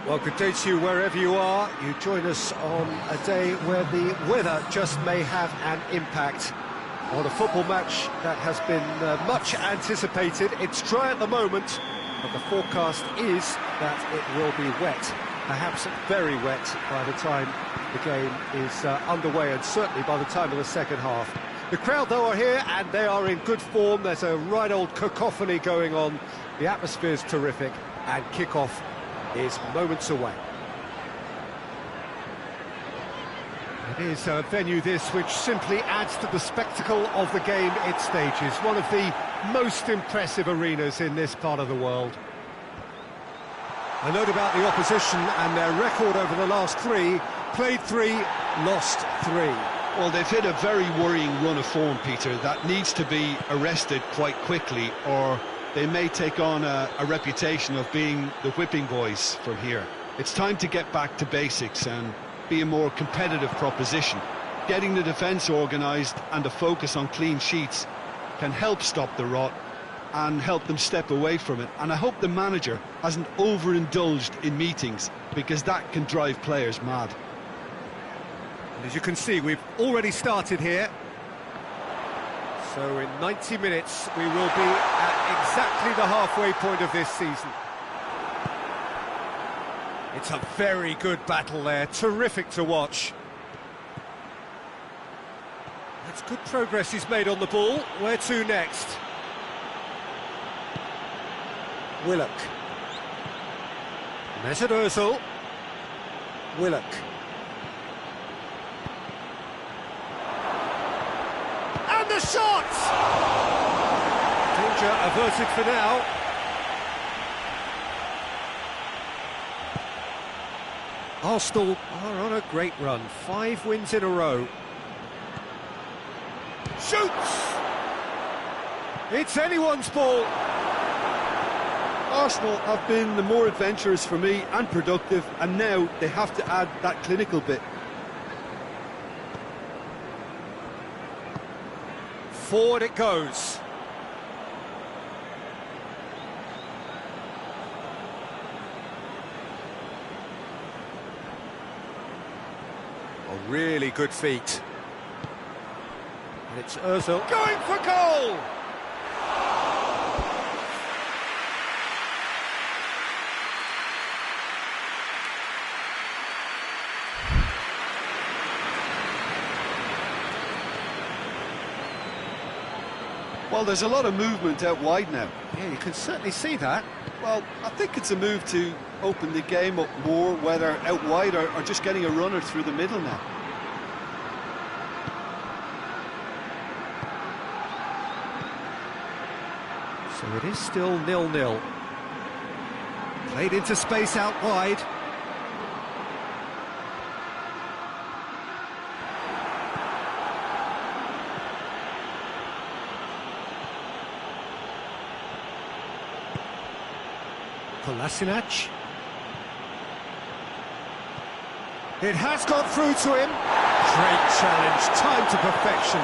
Well, good day to you wherever you are. You join us on a day where the weather just may have an impact on a football match that has been much anticipated. It's dry at the moment, but the forecast is that it will be wet, perhaps very wet by the time the game is underway, and certainly by the time of the second half. The crowd, though, are here, and they are in good form. There's a right old cacophony going on. The atmosphere's terrific, and kick-off is moments away. It is a venue, this, which simply adds to the spectacle of the game it stages. One of the most impressive arenas in this part of the world. A note about the opposition and their record over the last three: played 3, lost 3. Well, they've hit a very worrying run of form, Peter, that needs to be arrested quite quickly, or they may take on a reputation of being the whipping boys from here. It's time to get back to basics and be a more competitive proposition. Getting the defence organised and a focus on clean sheets can help stop the rot and help them step away from it. And I hope the manager hasn't overindulged in meetings, because that can drive players mad. And as you can see, we've already started here. So in 90 minutes, we will be at exactly the halfway point of this season. It's a very good battle there, terrific to watch. That's good progress he's made on the ball. Where to next? Willock. Mesut Ozil. Willock. And the shot! Danger averted for now. Arsenal are on a great run, 5 wins in a row. Shoots! It's anyone's ball. Arsenal have been the more adventurous for me and productive, and now they have to add that clinical bit. Forward it goes. A really good feat. And it's Ozil going for goal! Well, there's a lot of movement out wide now. Yeah, you can certainly see that. Well, I think it's a move to open the game up more, whether out wide or just getting a runner through the middle now. So it is still 0-0. Played into space out wide. Kolasinac. It has got through to him. Great challenge, time to perfection.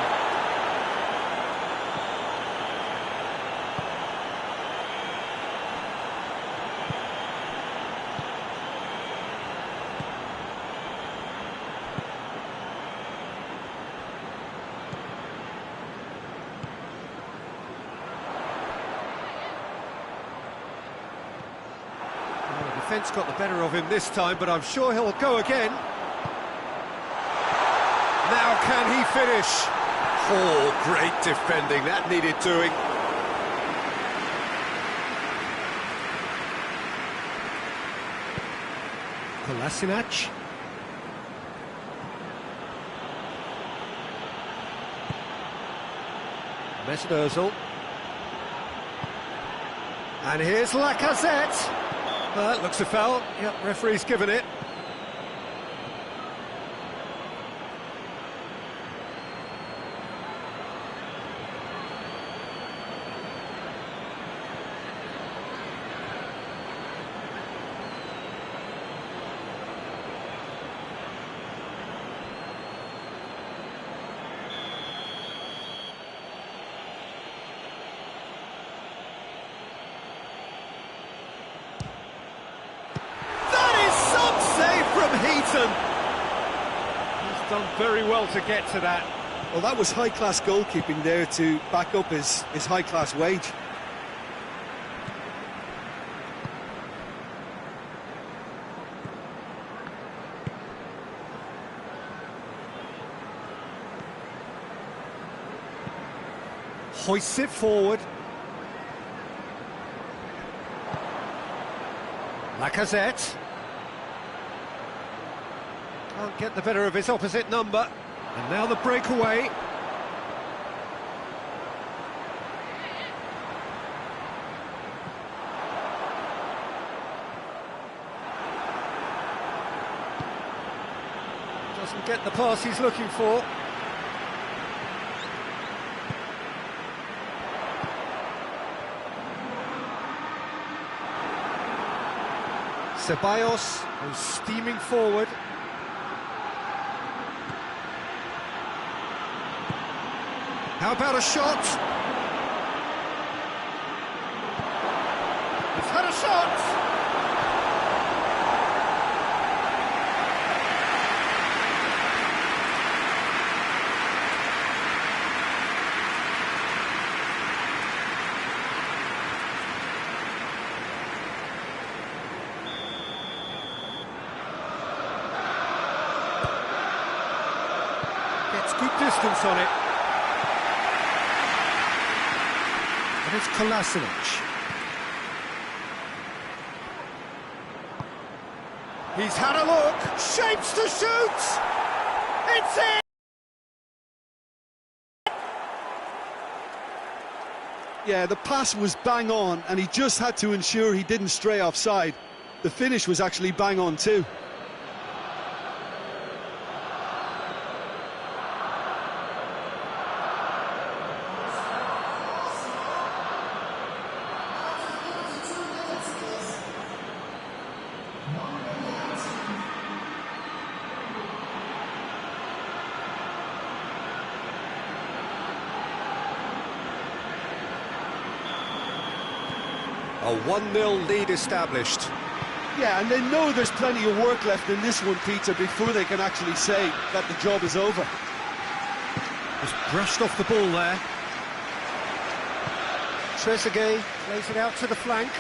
Defence got the better of him this time, but I'm sure he'll go again. Now can he finish? Oh, great defending, that needed doing. Kolasinac. Mesut Ozil. And here's Lacazette. That looks a foul. Yep, referee's given it. Henderson. He's done very well to get to that. Well, that was high-class goalkeeping there to back up his high-class wage. Hoists it forward. Lacazette. Can't get the better of his opposite number. And now the breakaway. Doesn't get the pass he's looking for. Ceballos is steaming forward. How about a shot? He's had a shot! Gets good distance on it. And it's Kolasinac. He's had a look, shapes to shoot! It's in! Yeah, the pass was bang on, and he just had to ensure he didn't stray offside. The finish was actually bang on too. A 1-0 lead established. Yeah, and they know there's plenty of work left in this one, Peter, before they can actually say that the job is over. Just brushed off the ball there. Trezeguet plays it out to the flank.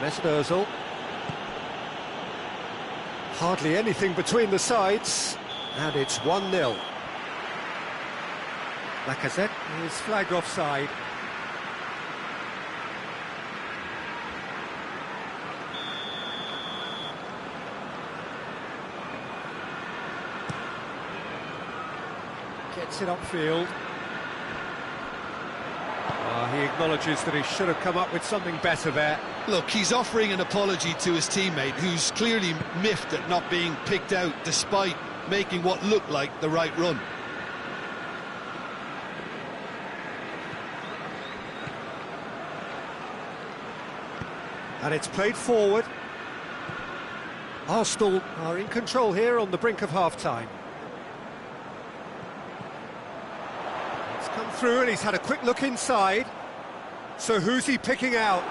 Mesut Ozil. Hardly anything between the sides, and it's 1-0. Lacazette is flagged offside. Gets it upfield. He acknowledges that he should have come up with something better there. Look, he's offering an apology to his teammate, who's clearly miffed at not being picked out despite making what looked like the right run. And it's played forward. Arsenal are in control here on the brink of half-time. It's come through and he's had a quick look inside. So who's he picking out?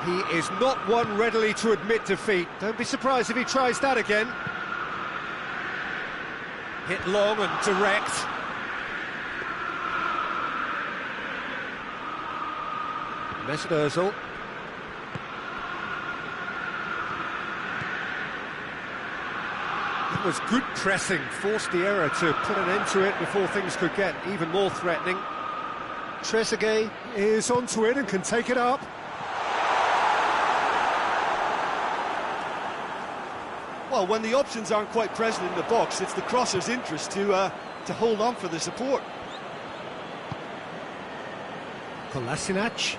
He is not one readily to admit defeat. Don't be surprised if he tries that again. Hit long and direct. Mesut Ozil. It was good pressing, forced the error to put an end to it before things could get even more threatening. Trezeguet is onto it and can take it up. Well, when the options aren't quite present in the box, it's the crosser's interest to hold on for the support. Kolasinac.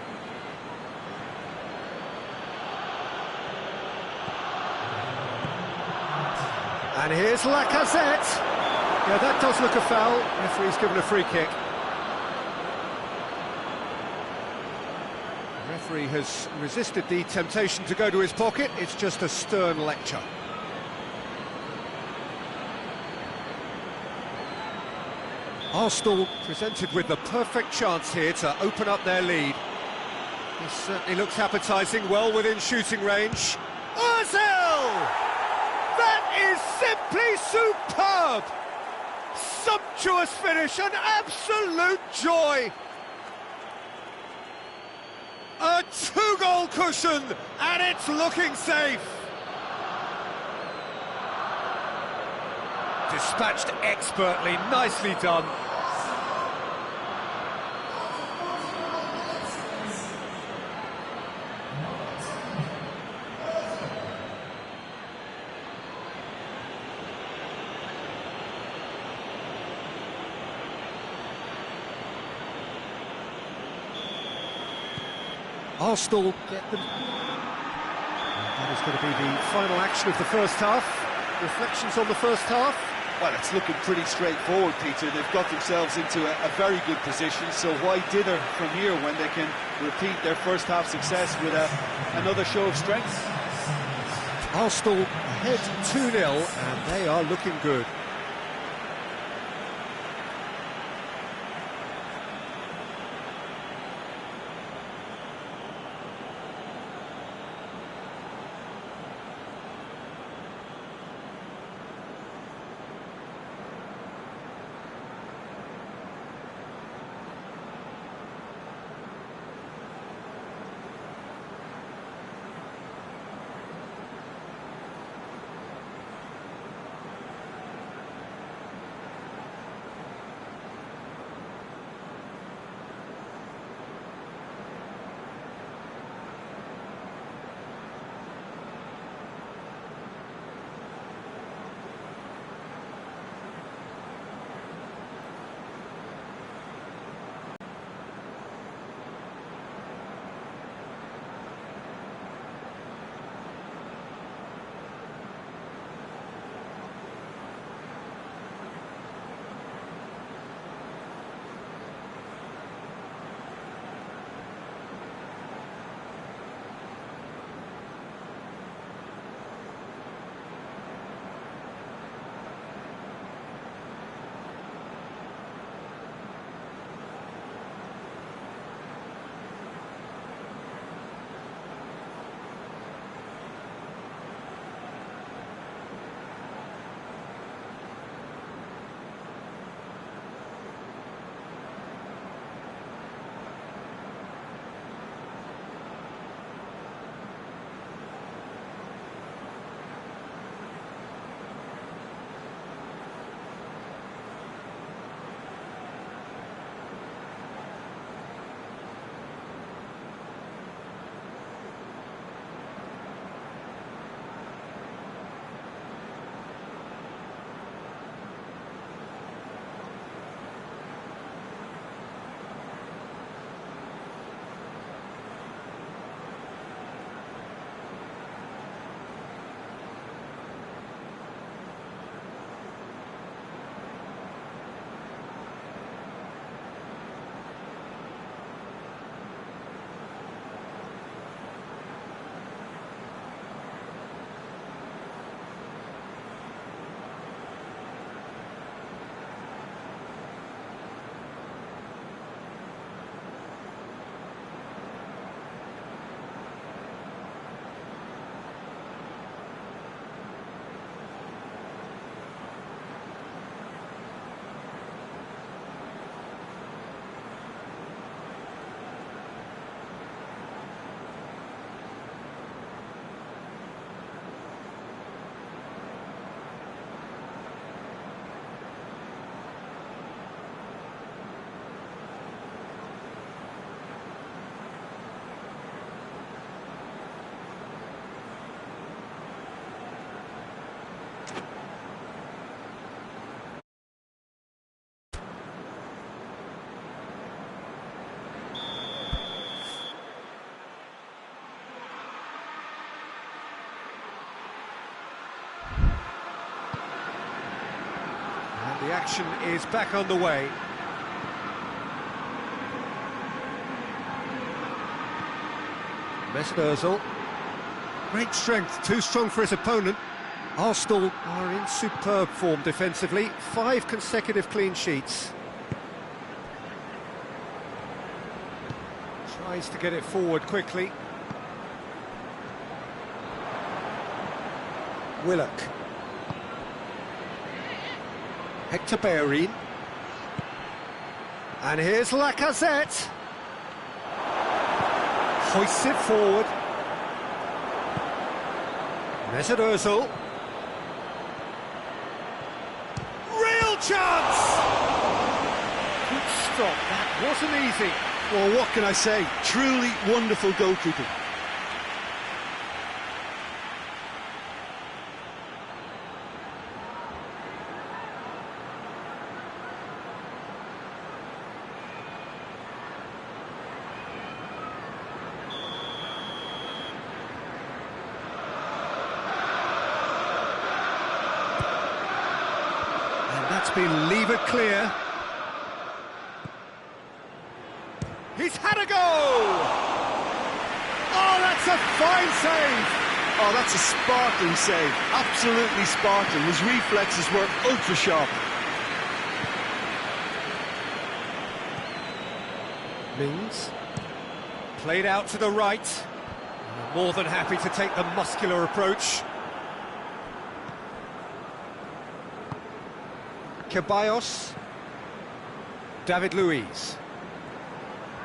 And here's Lacazette. Yeah, that does look a foul. Referee's given a free kick. The referee has resisted the temptation to go to his pocket. It's just a stern lecture. Arsenal presented with the perfect chance here to open up their lead. This certainly looks appetising, well within shooting range. Ozil! That is simply superb! Sumptuous finish, an absolute joy! A two-goal cushion, and it's looking safe! Dispatched expertly, nicely done. Arsenal get them. That is going to be the final action of the first half. Reflections on the first half? Well, it's looking pretty straightforward, Peter. They've got themselves into a very good position, so why dither from here when they can repeat their first half success with another show of strength? Arsenal ahead 2-0, and they are looking good. The action is back on the way. Mesut Ozil. Great strength, too strong for his opponent. Arsenal are in superb form defensively, 5 consecutive clean sheets. Tries to get it forward quickly. Willock. Hector Bellerin. And here's Lacazette. Hoists it forward. Mesut Ozil. Real chance! Good stop, that wasn't easy. Well, what can I say? Truly wonderful goalkeeping. That's been levered clear. He's had a go! Oh, that's a fine save! Oh, that's a sparkling save. Absolutely sparkling. His reflexes were ultra sharp. Mings. Played out to the right. More than happy to take the muscular approach. Ceballos. David Luiz.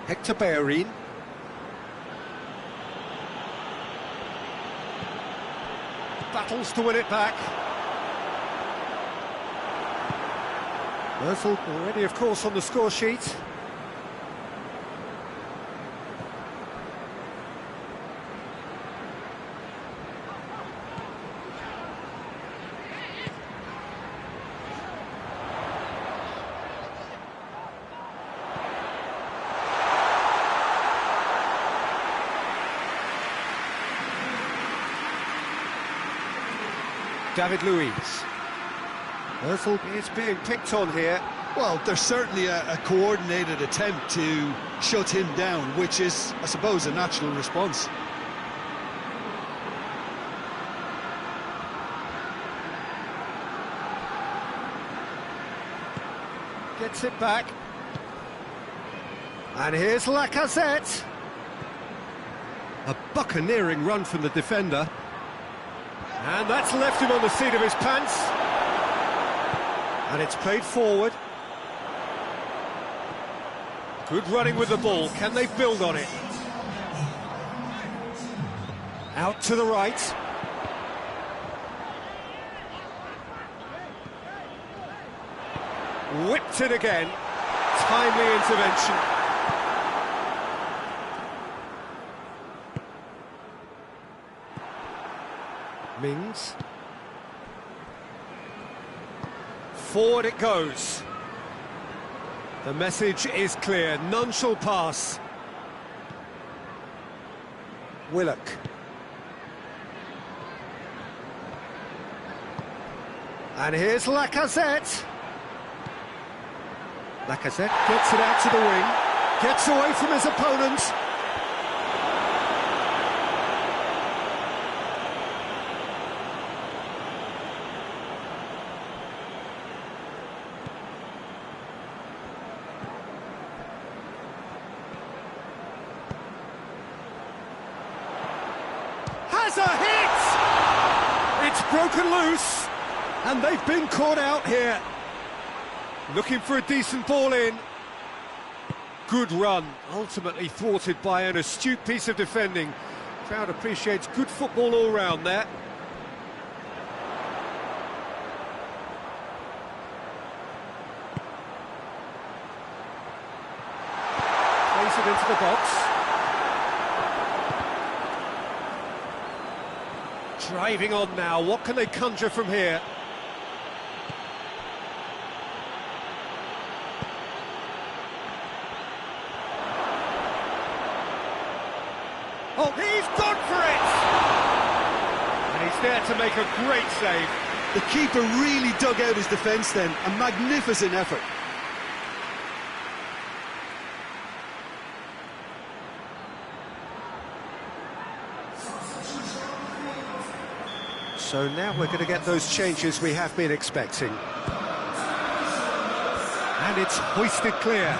Hector Bellerin. Battles to win it back. Ozil already, of course, on the score sheet. David Luiz. Ozil is being picked on here. Well, there's certainly a coordinated attempt to shut him down, which is, I suppose, a natural response. Gets it back. And here's Lacazette. A buccaneering run from the defender. And that's left him on the seat of his pants. And it's played forward. Good running with the ball. Can they build on it? Out to the right. Whipped it again. Timely intervention. Mings. Forward it goes. The message is clear. None shall pass. Willock. And here's Lacazette. Lacazette gets it out to the wing. Gets away from his opponent. Has a hit! It's broken loose, and they've been caught out here. Looking for a decent ball in. Good run, ultimately thwarted by an astute piece of defending. Crowd appreciates good football all round there. Plays it into the box. Driving on now, what can they conjure from here? Oh, he's gone for it! And he's there to make a great save. The keeper really dug out his defence then, a magnificent effort. So now we're going to get those changes we have been expecting. And it's hoisted clear.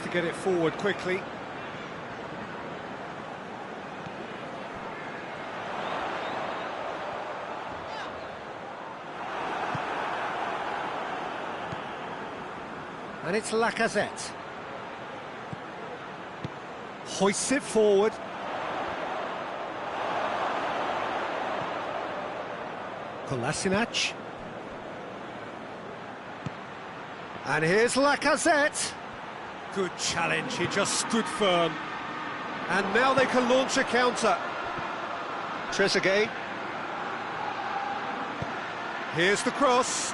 to get it forward quickly. And it's Lacazette. Hoists it forward. Kolasinac. And here's Lacazette. Good challenge, he just stood firm. And now they can launch a counter. Trezeguet. Here's the cross.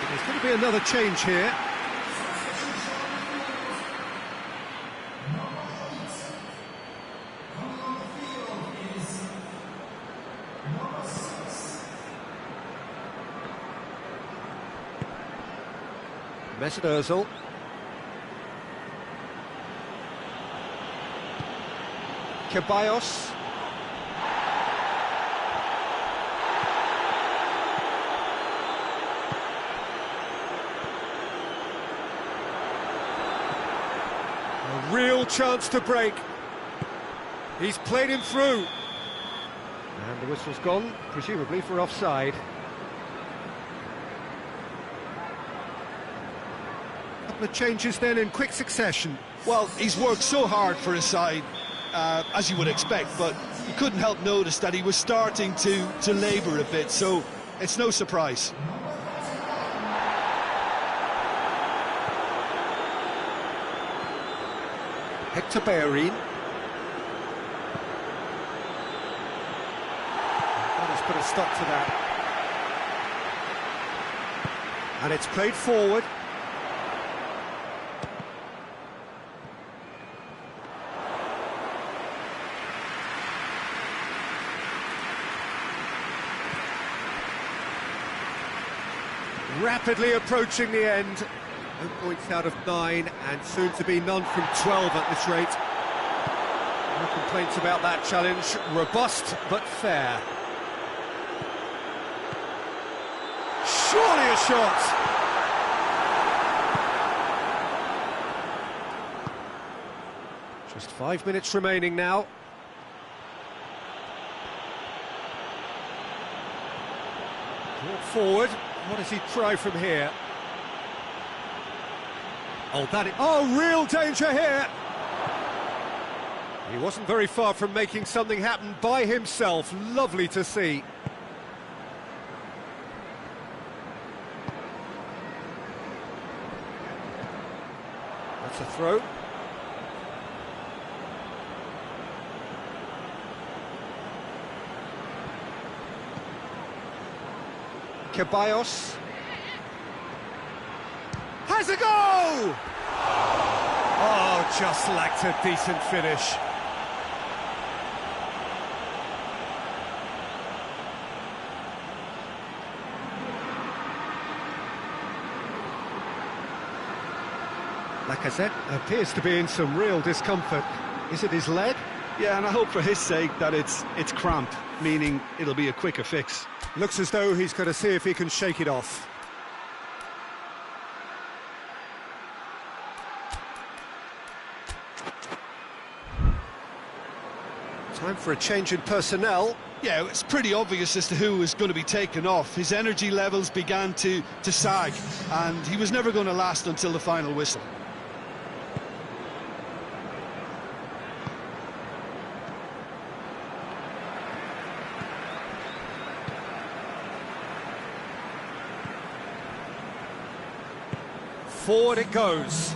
There's going to be another change here. Mesut Ozil. Ceballos. A real chance to break. He's played him through. And the whistle's gone, presumably for offside. Couple of changes then in quick succession. Well, he's worked so hard for his side, as you would expect, but you couldn't help notice that he was starting to labour a bit, so it's no surprise. Hector Bellerin. Let's put a stop to that. And it's played forward. Rapidly approaching the end. 9 points out of 9, and soon to be none from 12 at this rate. No complaints about that challenge. Robust but fair. Surely a shot! Just 5 minutes remaining now. Brought forward. What does he try from here? Oh, real danger here! He wasn't very far from making something happen by himself. Lovely to see. That's a throw. Ceballos. Has a go! Oh, just lacked a decent finish. Lacazette appears to be in some real discomfort. Is it his leg? Yeah, and I hope for his sake that it's cramp, meaning it'll be a quicker fix. Looks as though he's going to see if he can shake it off. Time for a change in personnel. Yeah, it's pretty obvious as to who was going to be taken off. His energy levels began to sag, and he was never going to last until the final whistle. Forward it goes.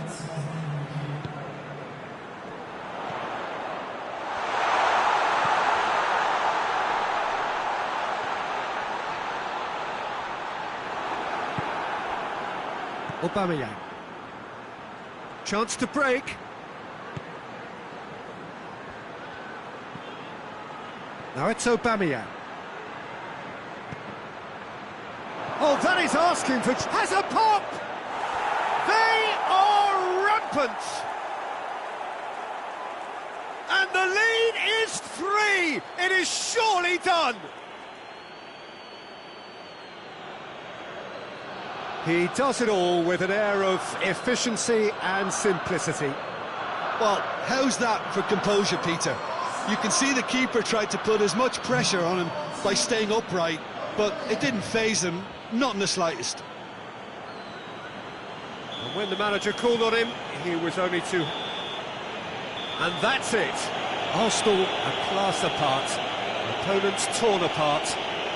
Aubameyang. Chance to break. Now it's Aubameyang. Oh, that is asking for... Has a pop! They are rampant! And the lead is 3! It is surely done! He does it all with an air of efficiency and simplicity. Well, how's that for composure, Peter? You can see the keeper tried to put as much pressure on him by staying upright, but it didn't faze him, not in the slightest. And when the manager called on him, he was only too... And that's it. Arsenal are class apart. Opponents torn apart.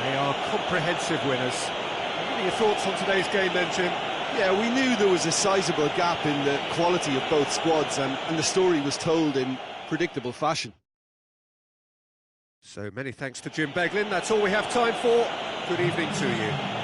They are comprehensive winners. What are your thoughts on today's game then, Jim? Yeah, we knew there was a sizable gap in the quality of both squads, and the story was told in predictable fashion. So many thanks to Jim Beglin. That's all we have time for. Good evening to you.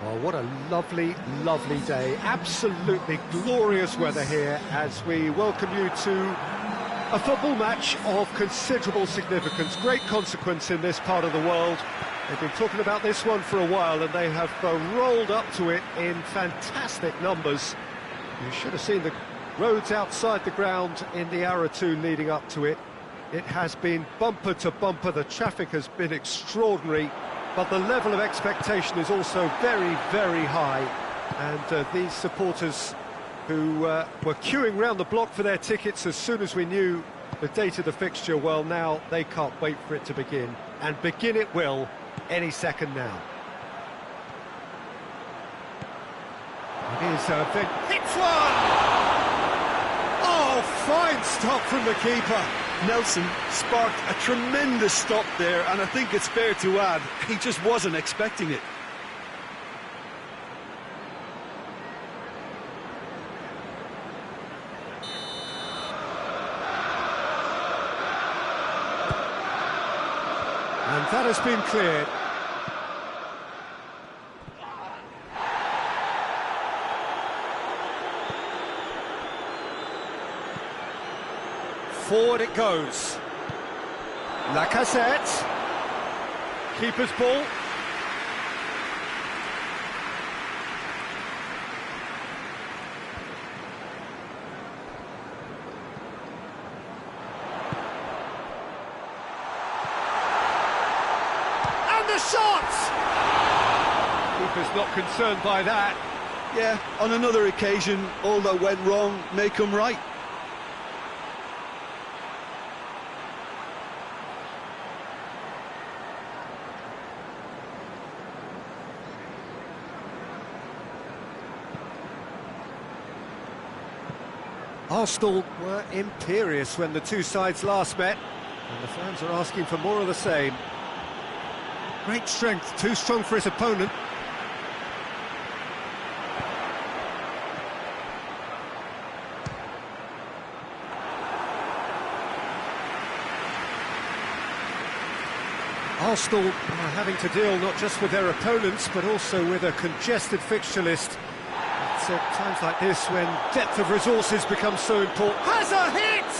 Oh, what a lovely, lovely day. Absolutely glorious weather here as we welcome you to a football match of considerable significance, great consequence in this part of the world. They've been talking about this one for a while and they have rolled up to it in fantastic numbers. You should have seen the roads outside the ground in the hour or two leading up to it. It has been bumper to bumper, the traffic has been extraordinary, but the level of expectation is also very, very high. And these supporters who were queuing round the block for their tickets as soon as we knew the date of the fixture, well, now they can't wait for it to begin. And begin it will any second now. It is Vin hits one! Oh, fine stop from the keeper. Nelson sparked a tremendous stop there, and I think it's fair to add, he just wasn't expecting it. And that has been cleared. Forward it goes. Lacazette. Keeper's ball. And the shot! Keeper's not concerned by that. Yeah, on another occasion, all that went wrong may come right. Arsenal were imperious when the two sides last met, and the fans are asking for more of the same. Great strength, too strong for his opponent. Arsenal are having to deal not just with their opponents, but also with a congested fixture list. It's at times like this when depth of resources becomes so important. Has a hit!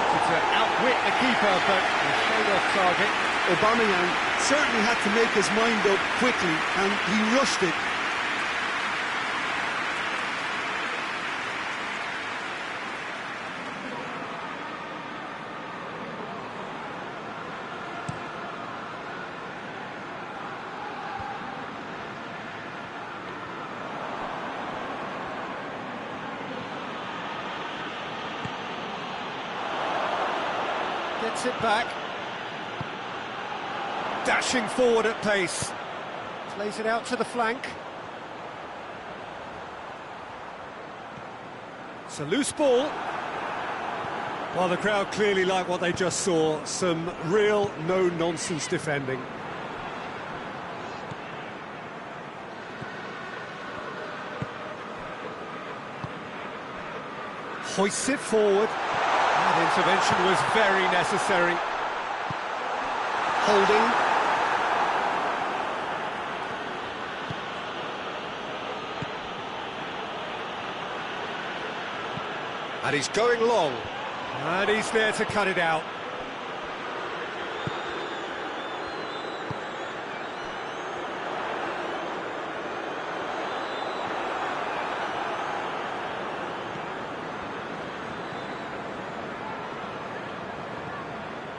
Wanted to outwit the keeper, but he's straight off target. Aubameyang certainly had to make his mind up quickly, and he rushed it. Gets it back. Dashing forward at pace. Plays it out to the flank. It's a loose ball. Well, the crowd clearly like what they just saw. Some real no-nonsense defending. Hoists it forward. That intervention was very necessary. Holding. And he's going long. And he's there to cut it out.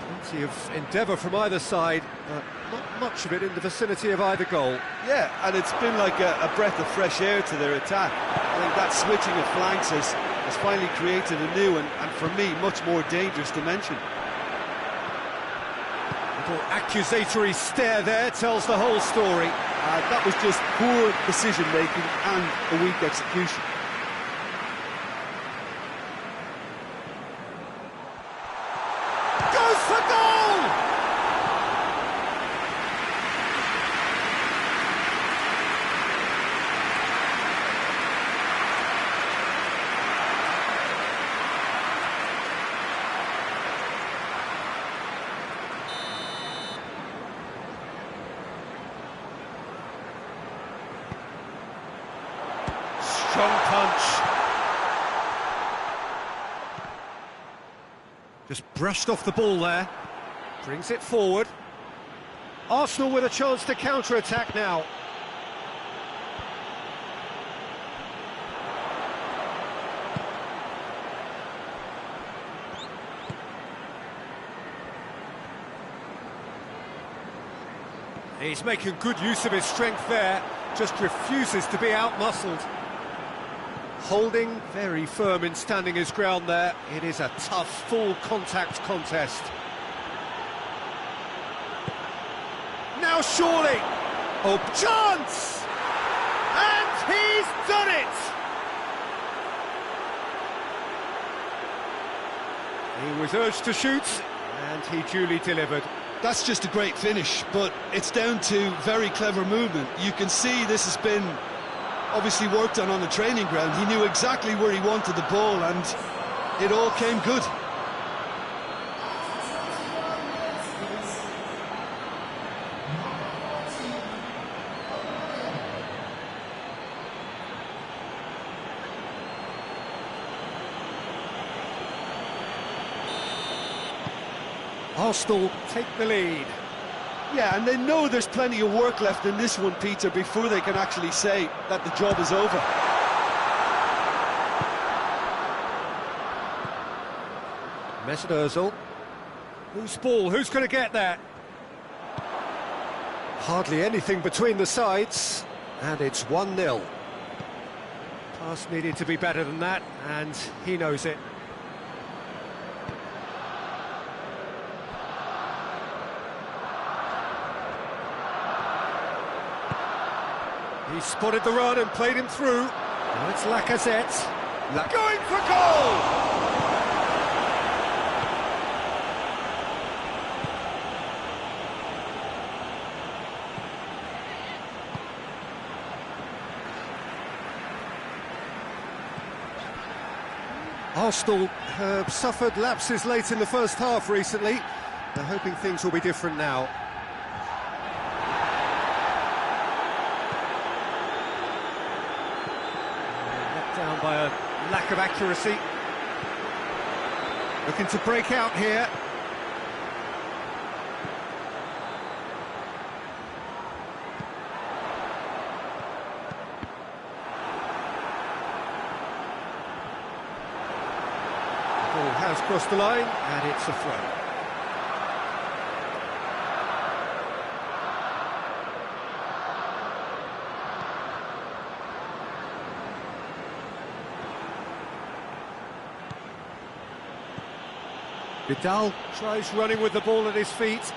Plenty of endeavour from either side, but not much of it in the vicinity of either goal. Yeah, and it's been like a breath of fresh air to their attack. I think that switching of flanks has finally created a new and for me, much more dangerous dimension. Little accusatory stare there tells the whole story. That was just poor decision-making and a weak execution. Goes for goal! strong punch. Just brushed off the ball there. Brings it forward. Arsenal with a chance to counter-attack now. He's making good use of his strength there, just refuses to be out-muscled. Holding very firm in standing his ground there. It is a tough, full-contact contest. Now surely! Oh, chance! And he's done it! He was urged to shoot, and he duly delivered. That's just a great finish, but it's down to very clever movement. You can see this has been obviously worked on the training ground. He knew exactly where he wanted the ball, and it all came good. Arsenal take the lead. Yeah, and they know there's plenty of work left in this one, Peter, before they can actually say that the job is over. Mesut Ozil. Loose ball, who's going to get that? Hardly anything between the sides, and it's 1-0. Pass needed to be better than that, and he knows it. He spotted the run and played him through. Now it's Lacazette. Going for goal! Arsenal have suffered lapses late in the first half recently. They're hoping things will be different now. Down by a lack of accuracy. Looking to break out here. The ball has crossed the line, and it's a throw. Vidal tries running with the ball at his feet.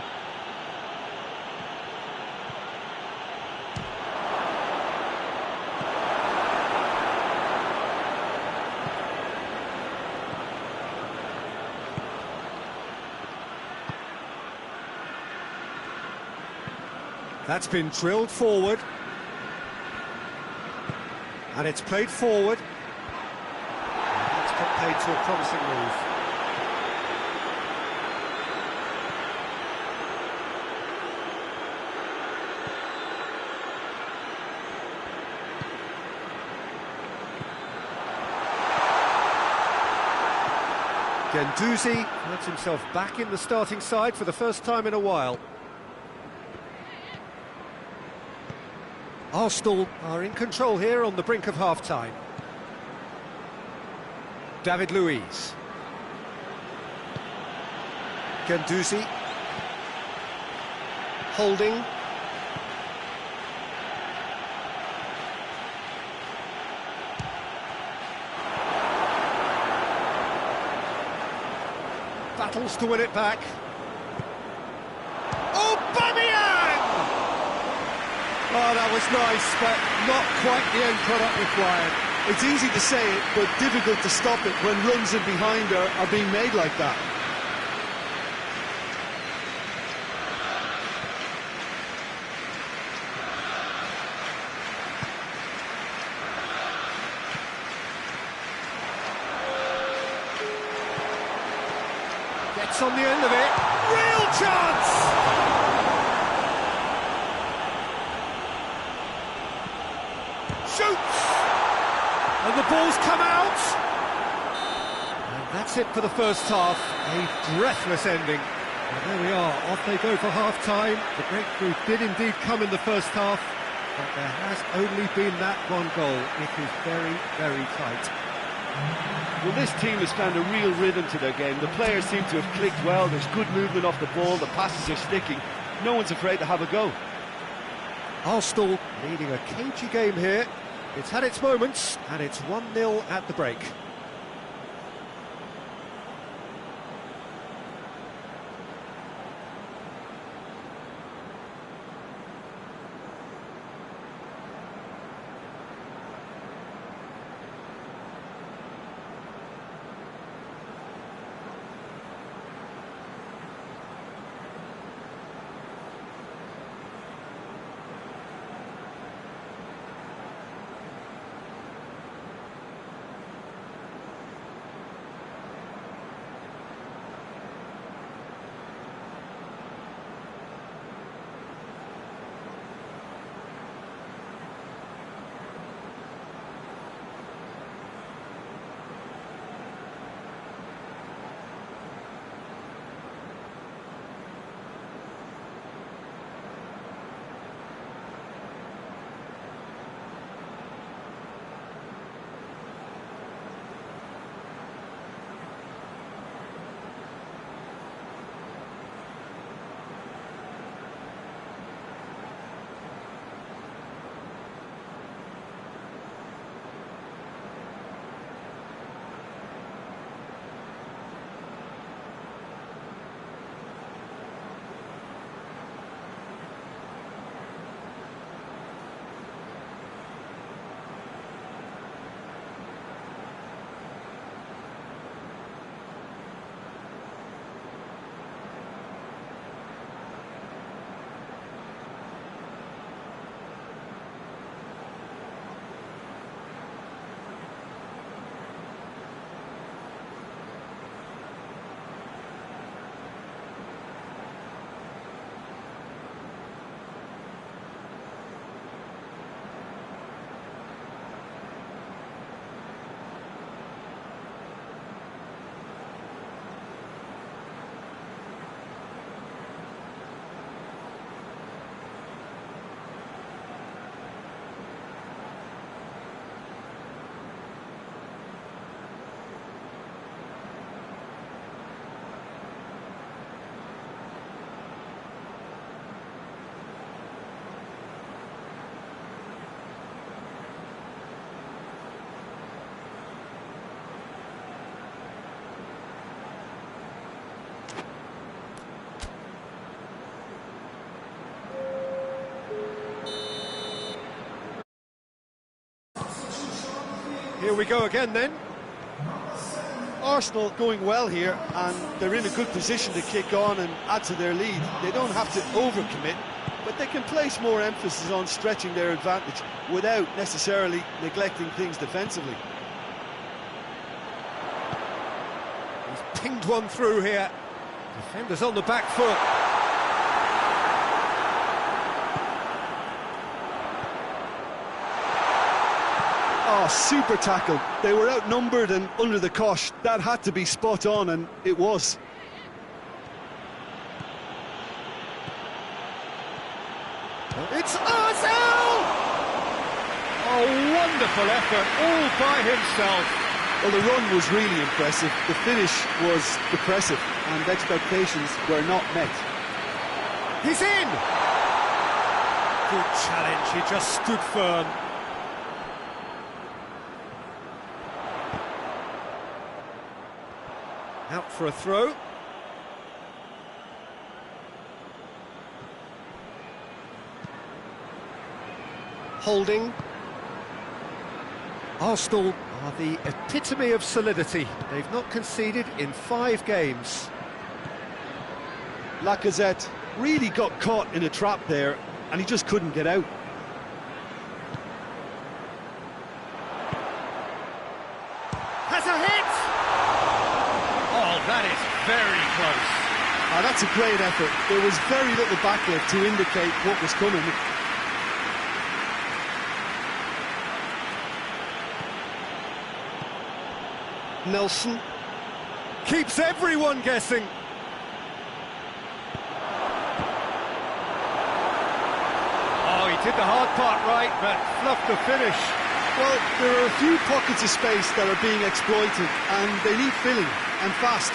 That's been drilled forward. And it's played forward. It's played to a promising move. Guendouzi finds himself back in the starting side for the first time in a while. Arsenal are in control here on the brink of half-time. David Luiz. Guendouzi. Holding. Battles to win it back. Aubameyang! Oh, that was nice, but not quite the end product required. It's easy to say it, but difficult to stop it when runs in behind are being made like that. Gets on the end of it. Real chance! Shoots! the ball's come out! And that's it for the first half, a breathless ending. And there we are, off they go for half-time. The breakthrough did indeed come in the first half, but there has only been that one goal. It is very, very tight. Well, this team has found a real rhythm to their game. The players seem to have clicked well. There's good movement off the ball. The passes are sticking. No one's afraid to have a go. Arsenal leading a cagey game here. It's had its moments, and it's 1-0 at the break. Here we go again then. Arsenal going well here, and they're in a good position to kick on and add to their lead. They don't have to overcommit, but they can place more emphasis on stretching their advantage without necessarily neglecting things defensively. He's pinged one through here. Defenders on the back foot. Oh, super tackle. They were outnumbered and under the cosh. That had to be spot on, and it was. It's Ozil! A wonderful effort, all by himself. Well, the run was really impressive. The finish was depressive, and expectations were not met. He's in! Good challenge, he just stood firm. Out for a throw. Holding. Arsenal are the epitome of solidity. They've not conceded in 5 games. Lacazette really got caught in a trap there, and he just couldn't get out. Has a hit! Oh, that is very close. Oh, that's a great effort. There was very little backlift to indicate what was coming. Nelson. Keeps everyone guessing. Oh, he did the hard part right, but fluffed the finish. Well, there are a few pockets of space that are being exploited, and they need filling, and fast.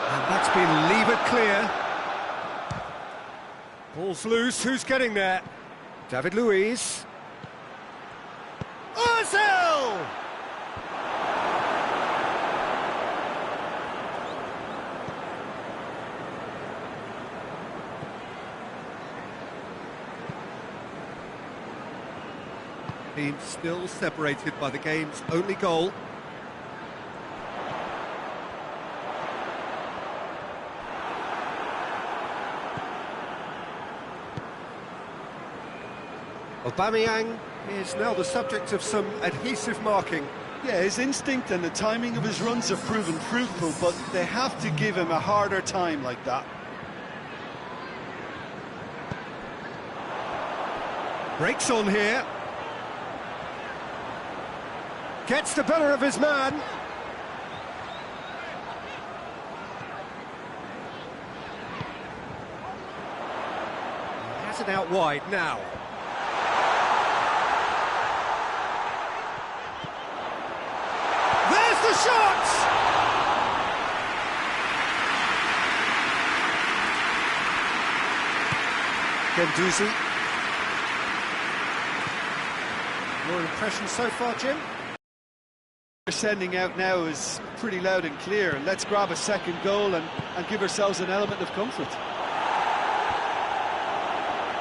And that's been levered clear. Ball's loose, who's getting there? David Luiz. Ozil! Team still separated by the game's only goal. Aubameyang is now the subject of some adhesive marking. Yeah, his instinct and the timing of his runs have proven fruitful, but they have to give him a harder time like that. Breaks on here. Gets the better of his man. He has it out wide now. There's the shot! Guendouzi. Your impression so far, Jim? They're sending out now is pretty loud and clear. Let's grab a second goal and give ourselves an element of comfort.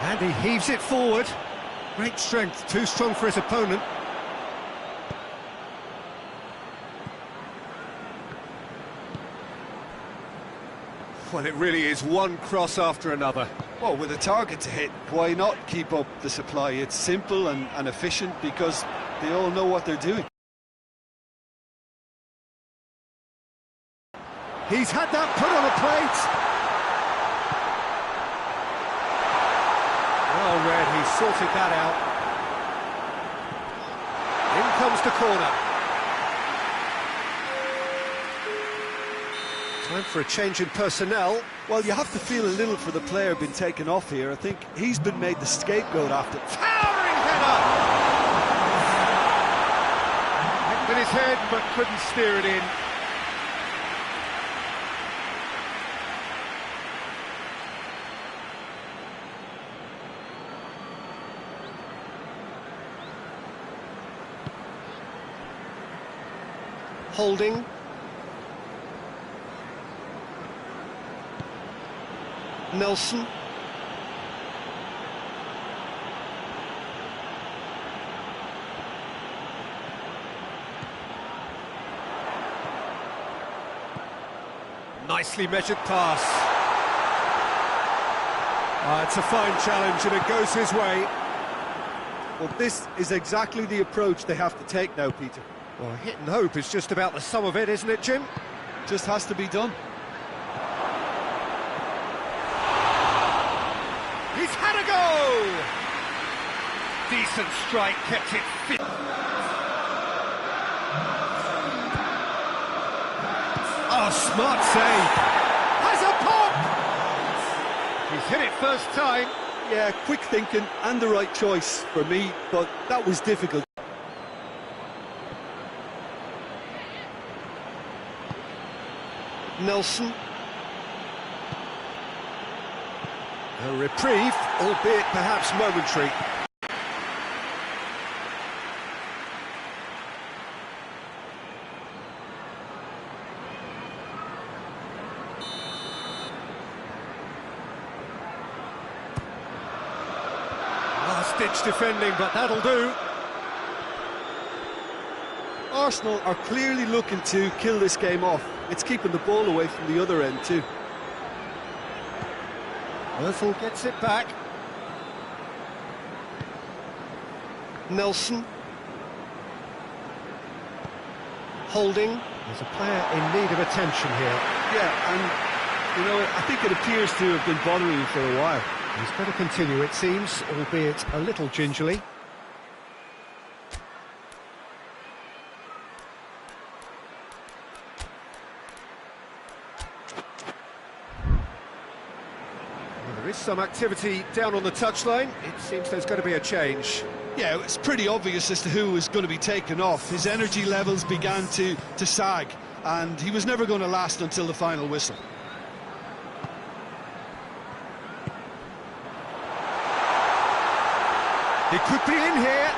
And he heaves it forward. Great strength, too strong for his opponent. Well, it really is one cross after another. Well, with a target to hit, why not keep up the supply? It's simple and efficient because they all know what they're doing. He's had that put on a plate. Well read, he sorted that out. In comes the corner. Time for a change in personnel. Well, you have to feel a little for the player being taken off here. I think he's been made the scapegoat after. Towering header! Hit with his head, but couldn't steer it in. Holding. Nelson. Nicely measured pass. It's a fine challenge and it goes his way. Well, this is exactly the approach they have to take now, Peter. Well, hit and hope is just about the sum of it, isn't it, Jim? Just has to be done. He's had a go! Decent strike, kept it fit. Oh, smart save! Has a pop! He's hit it first time. Yeah, quick thinking and the right choice for me, but that was difficult. Nelson. A reprieve, albeit perhaps momentary. Last-ditch defending, but that'll do. Arsenal are clearly looking to kill this game off. It's keeping the ball away from the other end too. Ozil gets it back. Nelson. Holding. There's a player in need of attention here. Yeah, and You know, I think it appears to have been bothering him for a while. He's better continue, it seems, albeit a little gingerly. There is some activity down on the touchline. It seems there's going to be a change. Yeah, it's pretty obvious as to who was going to be taken off. His energy levels began to sag, and he was never going to last until the final whistle. He could be in here.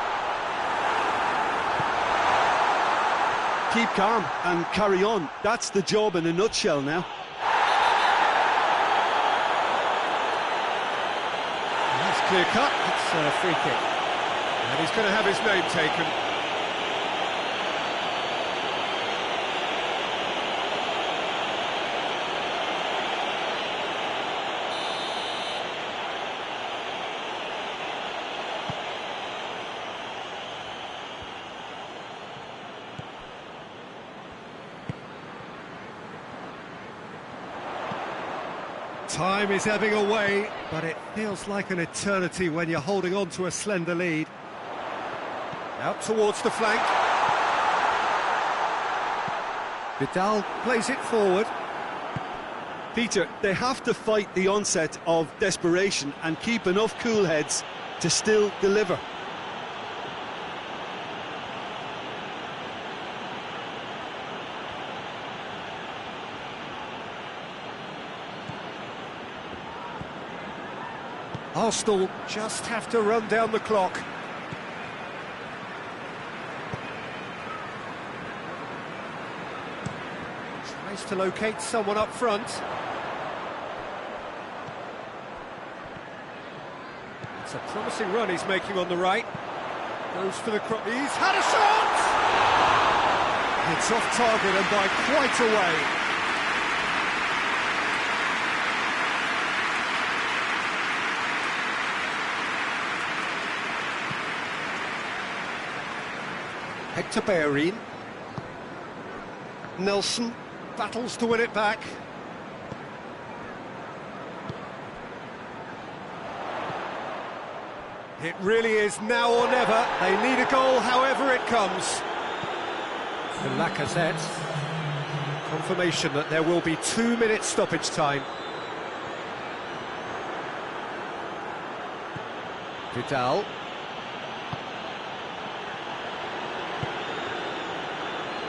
Keep calm and carry on. That's the job in a nutshell now. That's clear cut. It's a free kick. And he's going to have his name taken. Time is ebbing away, but it feels like an eternity when you're holding on to a slender lead. Out towards the flank. Vidal plays it forward. Peter, they have to fight the onset of desperation and keep enough cool heads to still deliver. Arsenal just have to run down the clock. Tries to locate someone up front. It's a promising run he's making on the right. Goes for the cross. He's had a shot! It's off target and by quite a way. Hector Bellerin. Nelson battles to win it back. It really is now or never. They need a goal however it comes. And Lacazette. Confirmation that there will be 2 minutes stoppage time. Vidal.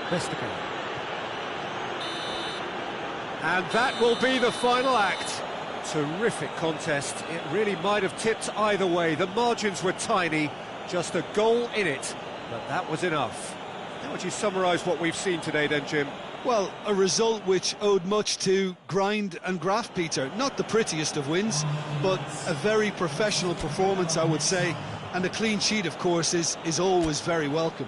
Vestergaard. And that will be the final act. Terrific contest. It really might have tipped either way. The margins were tiny, just a goal in it, but that was enough. How would you summarise what we've seen today then, Jim? Well, a result which owed much to grind and graft, Peter. Not the prettiest of wins, but a very professional performance, I would say. And a clean sheet, of course, is always very welcome.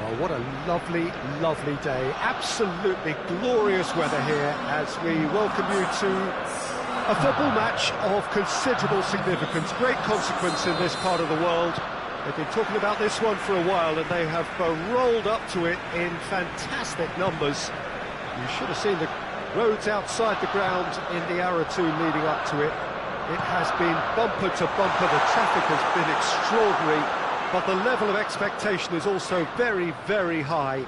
Oh, what a lovely, lovely day. Absolutely glorious weather here as we welcome you to a football match of considerable significance, great consequence in this part of the world. They've been talking about this one for a while and they have rolled up to it in fantastic numbers. You should have seen the roads outside the ground in the hour or two leading up to it. It has been bumper to bumper, the traffic has been extraordinary, but the level of expectation is also very, very high.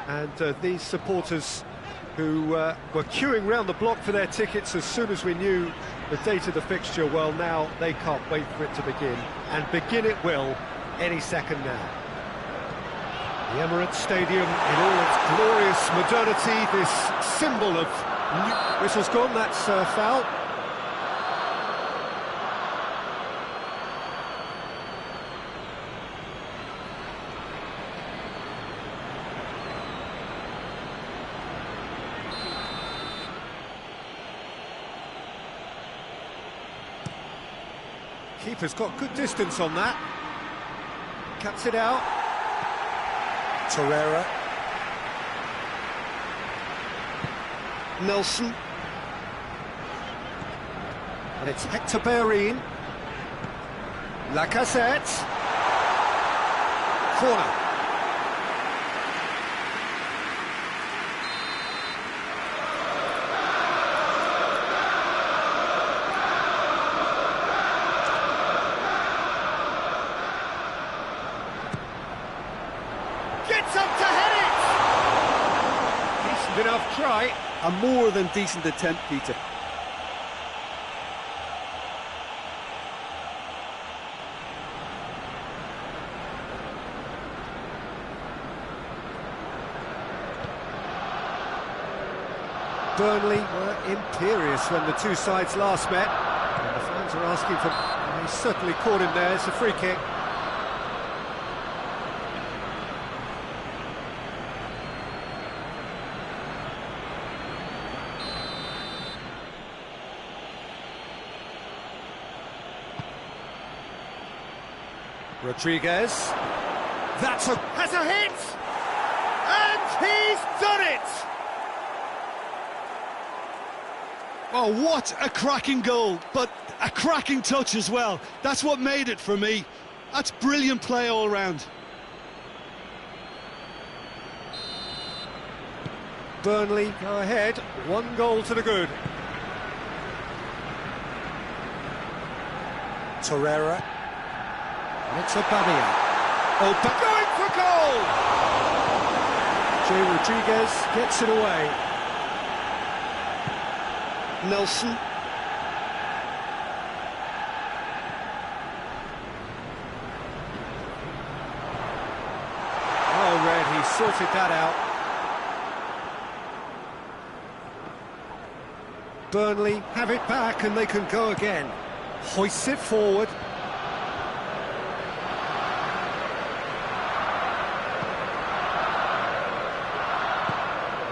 And these supporters who were queuing round the block for their tickets as soon as we knew the date of the fixture, well, now they can't wait for it to begin. And begin it will any second now. The Emirates Stadium in all its glorious modernity, this symbol of... Whistle's gone, that's foul. Keeper's got good distance on that. Cuts it out. Torreira. Nelson. And it's Hector Bellerin. Lacazette. Corner. Gets up to head it! Decent enough try. A more than decent attempt, Peter. Burnley were imperious when the two sides last met. And the fans are asking for... He certainly caught him there, it's a free kick. Rodriguez, has a hit, and he's done it! Oh, what a cracking goal, but a cracking touch as well. That's what made it for me. That's brilliant play all round. Burnley go ahead, 1 goal to the good. Torreira. And it's Aubameyang. Going for goal! Jay Rodriguez gets it away. Nelson. Oh, Red, he sorted that out. Burnley have it back and they can go again. Hoists it forward.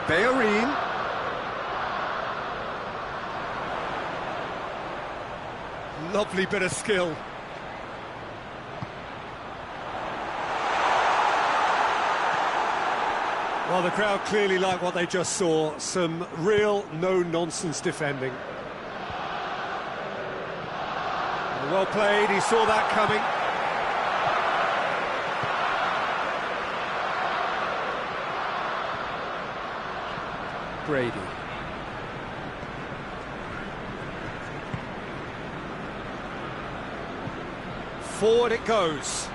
Bellerin. Lovely bit of skill. Well, the crowd clearly like what they just saw. Some real no-nonsense defending. Well played, he saw that coming. Brady. Forward it goes.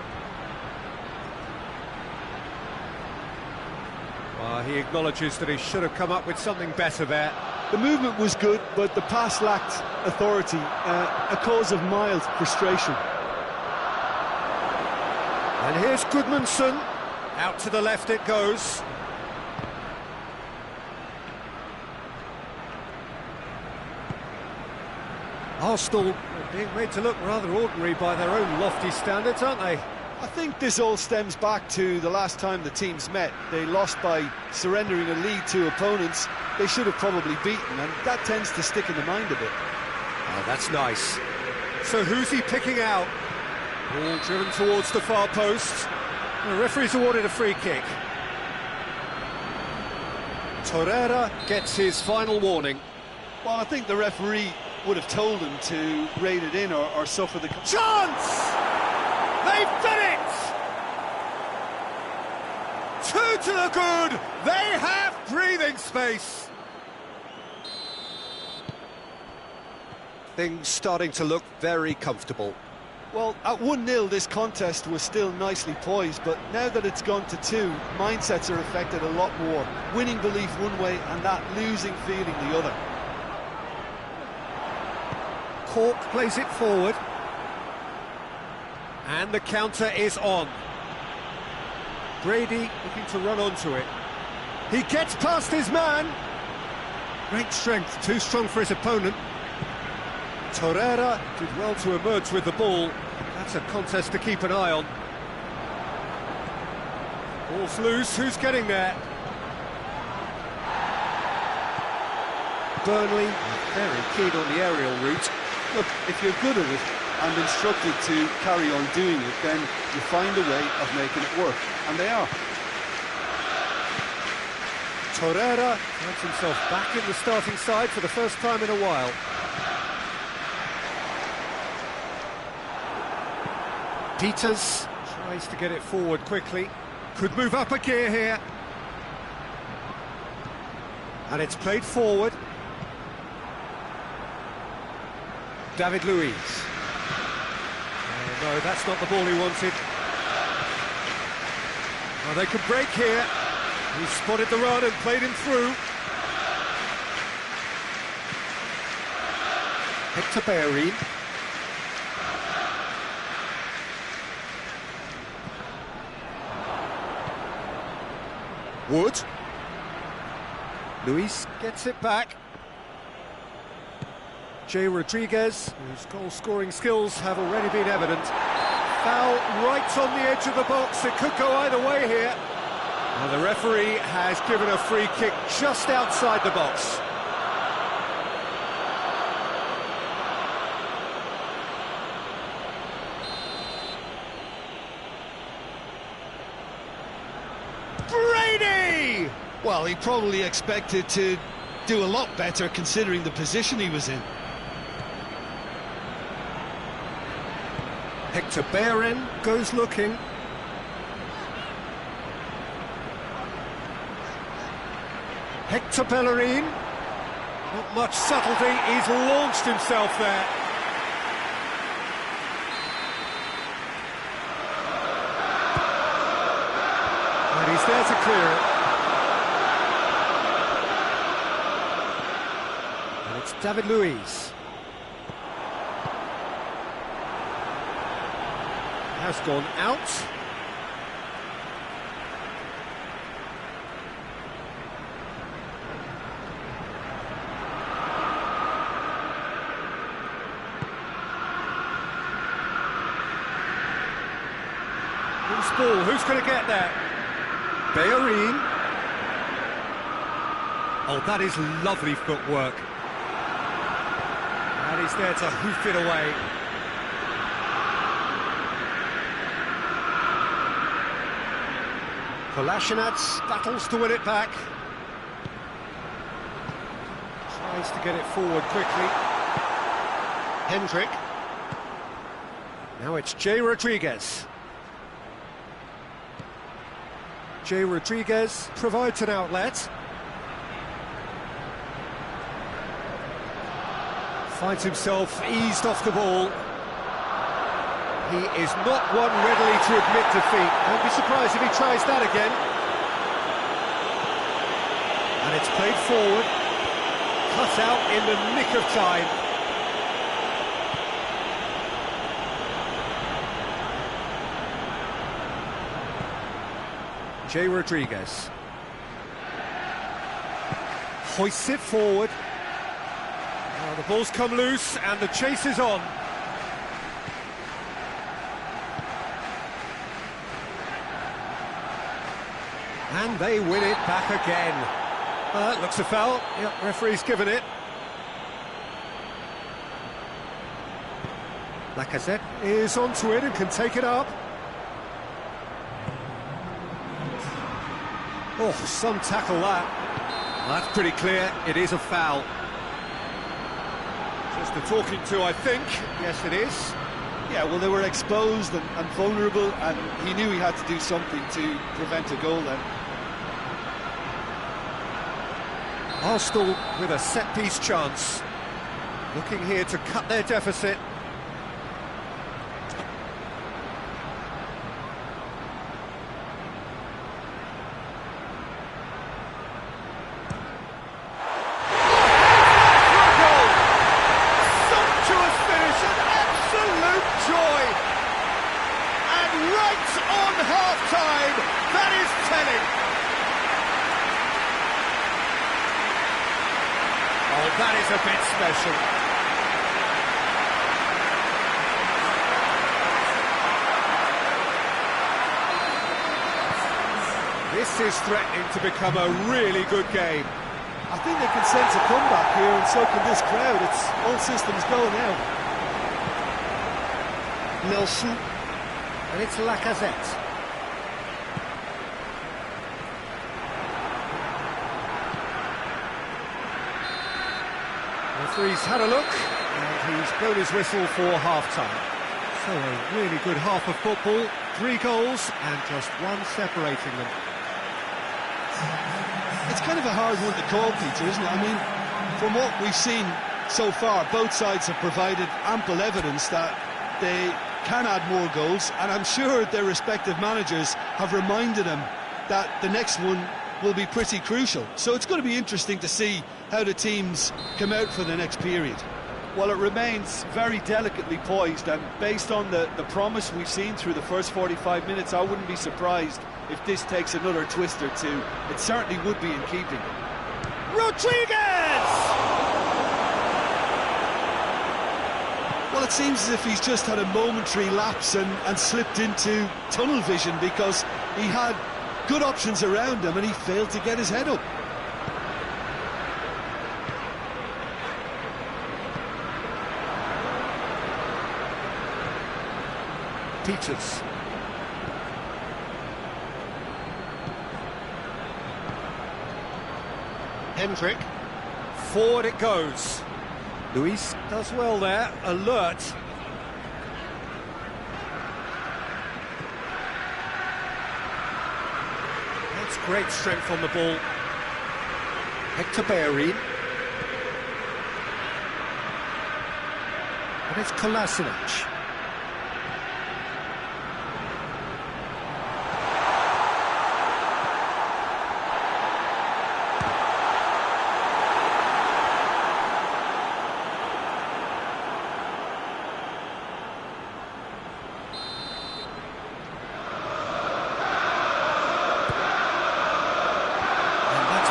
Well, he acknowledges that he should have come up with something better there. The movement was good, but the pass lacked authority, a cause of mild frustration. And here's Goodmanson. Out to the left it goes. Arsenal are being made to look rather ordinary by their own lofty standards, aren't they? I think this all stems back to the last time the teams met. They lost by surrendering a lead to opponents they should have probably beaten, and that tends to stick in the mind a bit. Oh, that's nice. So who's he picking out? Ball driven towards the far post. The referee's awarded a free kick. Torreira gets his final warning. Well, I think the referee would have told him to rate it in or suffer the... Chance! They've done it! 2 to the good! They have breathing space! Things starting to look very comfortable. Well, at 1-0, this contest was still nicely poised, but now that it's gone to 2, mindsets are affected a lot more. Winning belief one way and that losing feeling the other. Cork plays it forward. And the counter is on. Brady looking to run onto it. He gets past his man. Great strength, too strong for his opponent. Torreira did well to emerge with the ball. That's a contest to keep an eye on. Ball's loose, who's getting there? Burnley very keen on the aerial route. Look, if you're good at it and instructed to carry on doing it, then you find a way of making it work, and they are. Torreira finds himself back in the starting side for the first time in a while. Peters tries to get it forward quickly. Could move up a gear here. And it's played forward. David Luiz. Oh, no, that's not the ball he wanted. Oh, they could break here. He spotted the run and played him through. Hector Bellerin. Wood. Luis gets it back. Jay Rodriguez, whose goal-scoring skills have already been evident. Foul right on the edge of the box. It could go either way here. And the referee has given a free kick just outside the box. Brady! Well, he probably expected to do a lot better considering the position he was in. Hector Bellerin goes looking. Hector Bellerin, not much subtlety, he's launched himself there. And he's there to clear it. And it's David Luiz. Has gone out. Who's ball? Who's going to get there? Bellerin. Oh, that is lovely footwork. And he's there to hoof it away. Kolasinac battles to win it back. Tries to get it forward quickly. Hendrick. Now it's Jay Rodriguez. Jay Rodriguez provides an outlet. Finds himself eased off the ball. He is not one readily to admit defeat. Don't be surprised if he tries that again. And it's played forward. Cut out in the nick of time. Jay Rodriguez. Hoists it forward. Now the ball's come loose and the chase is on. And they win it back again. Looks a foul. Yep, referee's given it. Lacazette is onto it and can take it up. Oh, some tackle that. Well, that's pretty clear. It is a foul. Just a talking to, I think. Yes, it is. Yeah, well, they were exposed and vulnerable, and he knew he had to do something to prevent a goal then. Arsenal with a set-piece chance. Looking here to cut their deficit. That is a bit special. This is threatening to become a really good game. I think they can sense a comeback here, and so can this crowd. It's all systems go now. Nelson. And it's Lacazette. Referee's had a look, and he's blown his whistle for half-time. So a really good half of football, 3 goals, and just one separating them. It's kind of a hard one to call, Peter, isn't it? I mean, from what we've seen so far, both sides have provided ample evidence that they can add more goals, and I'm sure their respective managers have reminded them that the next one will be pretty crucial. So it's going to be interesting to see how the teams come out for the next period. Well, it remains very delicately poised, and based on the promise we've seen through the first 45 minutes, I wouldn't be surprised if this takes another twist or two. It certainly would be in keeping. Rodriguez! Well, it seems as if he's just had a momentary lapse and slipped into tunnel vision, because he had good options around him and he failed to get his head up. Peters. Hendrick. Forward it goes. Luis does well there, alert. That's great strength on the ball. Hector Bellerin. And it's Kolasinac.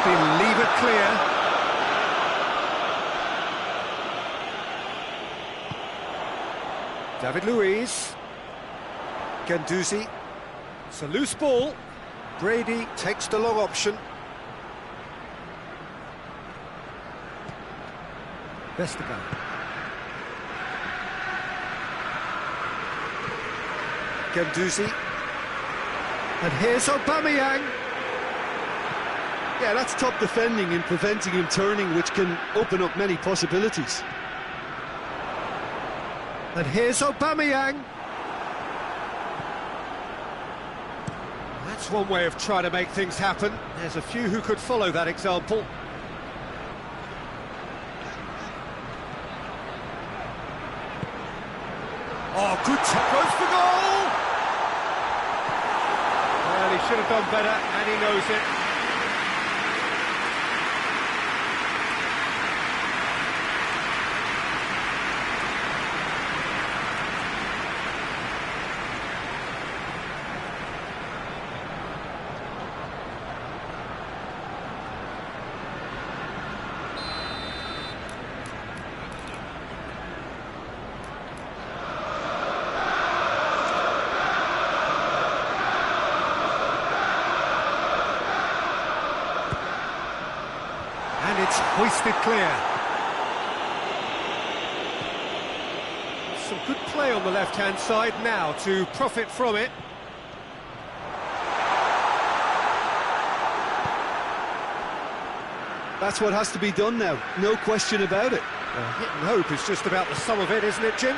Leave it clear. David Luiz. Guendouzi. It's a loose ball. Brady takes the long option. Vestergaard. Guendouzi. And here's Aubameyang. Yeah, that's top defending and preventing him turning, which can open up many possibilities. And here's Aubameyang. That's one way of trying to make things happen. There's a few who could follow that example. Oh, good goes for goal! Well, he should have done better, and he knows it. And it's hoisted clear. Some good play on the left-hand side now to profit from it. That's what has to be done now, no question about it. Hit and hope is just about the sum of it, isn't it, Jim?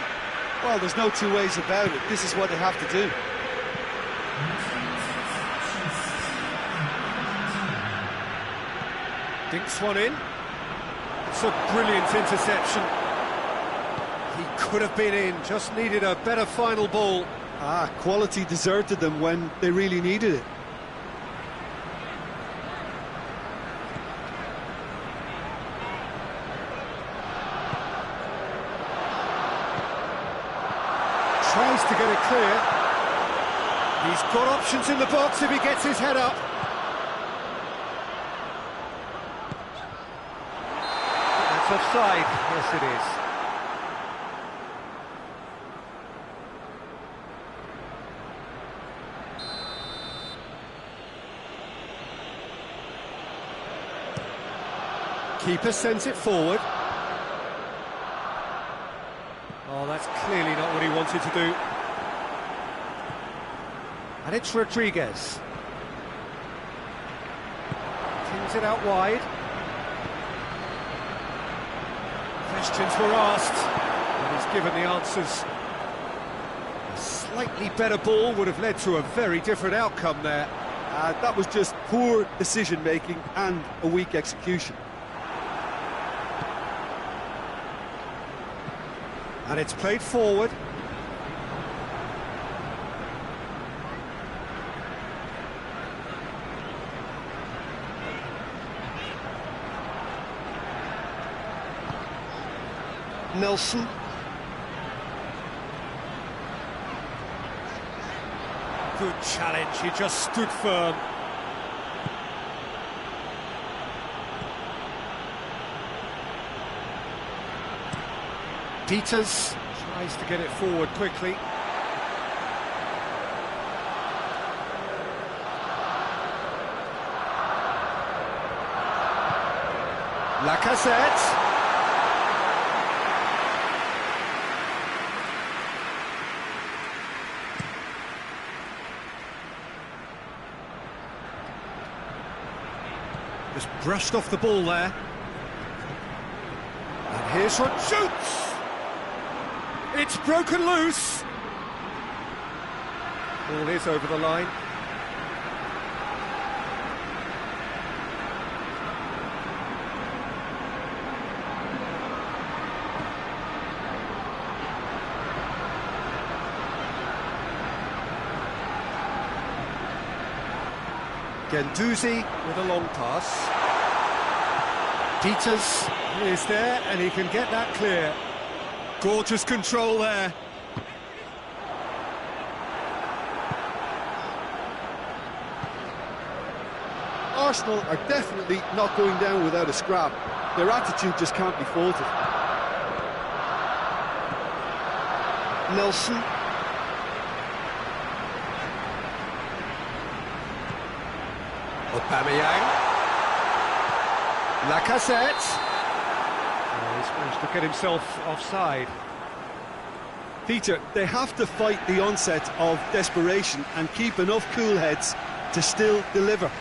Well, there's no two ways about it. This is what they have to do. Dinks one in. It's a brilliant interception. He could have been in, just needed a better final ball. Quality deserted them when they really needed it. Tries to get it clear. He's got options in the box if he gets his head up. That's offside. Yes, it is. Keeper sends it forward. Oh, that's clearly not what he wanted to do. And it's Rodriguez. Kings it out wide. Questions were asked, and he's given the answers. A slightly better ball would have led to a very different outcome there. That was just poor decision-making and a weak execution. And it's played forward. Nelson. Good challenge, he just stood firm. Peters tries to get it forward quickly. Lacazette. Just brushed off the ball there. And here's what shoots! It's broken loose! Ball is over the line. Guendouzi with a long pass. Peters is there and he can get that clear. Gorgeous control there. Arsenal are definitely not going down without a scrap. Their attitude just can't be faulted. Nelson. Aubameyang. Lacazette. Oh, he's managed to get himself offside. Peter, they have to fight the onset of desperation and keep enough cool heads to still deliver.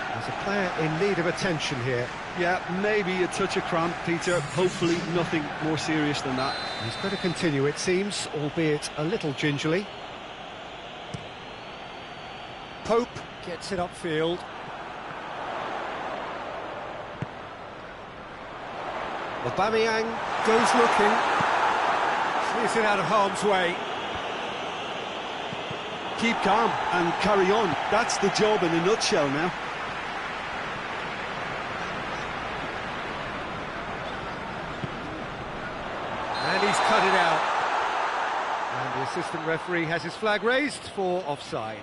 There's a player in need of attention here. Yeah, maybe a touch of cramp, Peter. Hopefully nothing more serious than that. He's got to continue, it seems, albeit a little gingerly. Pope gets it upfield. Aubameyang goes looking. Clears it out of harm's way. Keep calm and carry on. That's the job in a nutshell now. And he's cut it out. And the assistant referee has his flag raised for offside.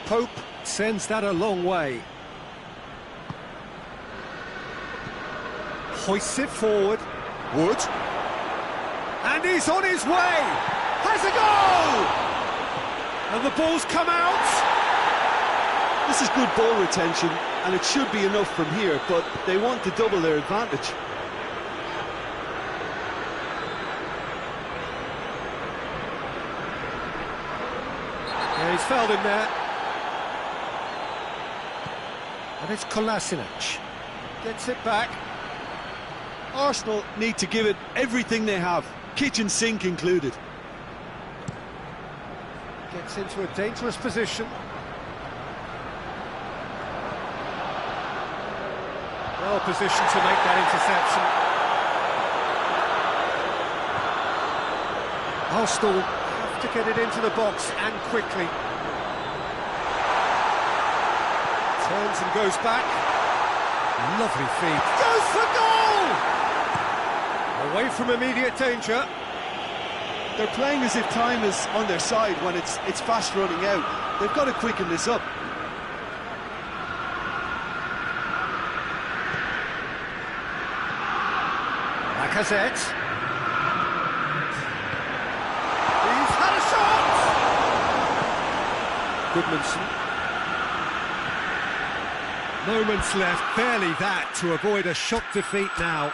Pope sends that a long way. Hoists it forward. Wood. And he's on his way! Has a goal! And the ball's come out! This is good ball retention, and it should be enough from here, but they want to double their advantage. he's fouled him there. And it's Kolasinac. Gets it back. Arsenal need to give it everything they have, kitchen sink included. Gets into a dangerous position. Well positioned to make that interception. Arsenal have to get it into the box and quickly. Turns and goes back. Lovely feed. Goes for goal! Away from immediate danger. They're playing as if time is on their side when it's fast running out. They've got to quicken this up. Lacazette. He's had a shot! Goodmanson. Moments left, barely that, to avoid a shock defeat now.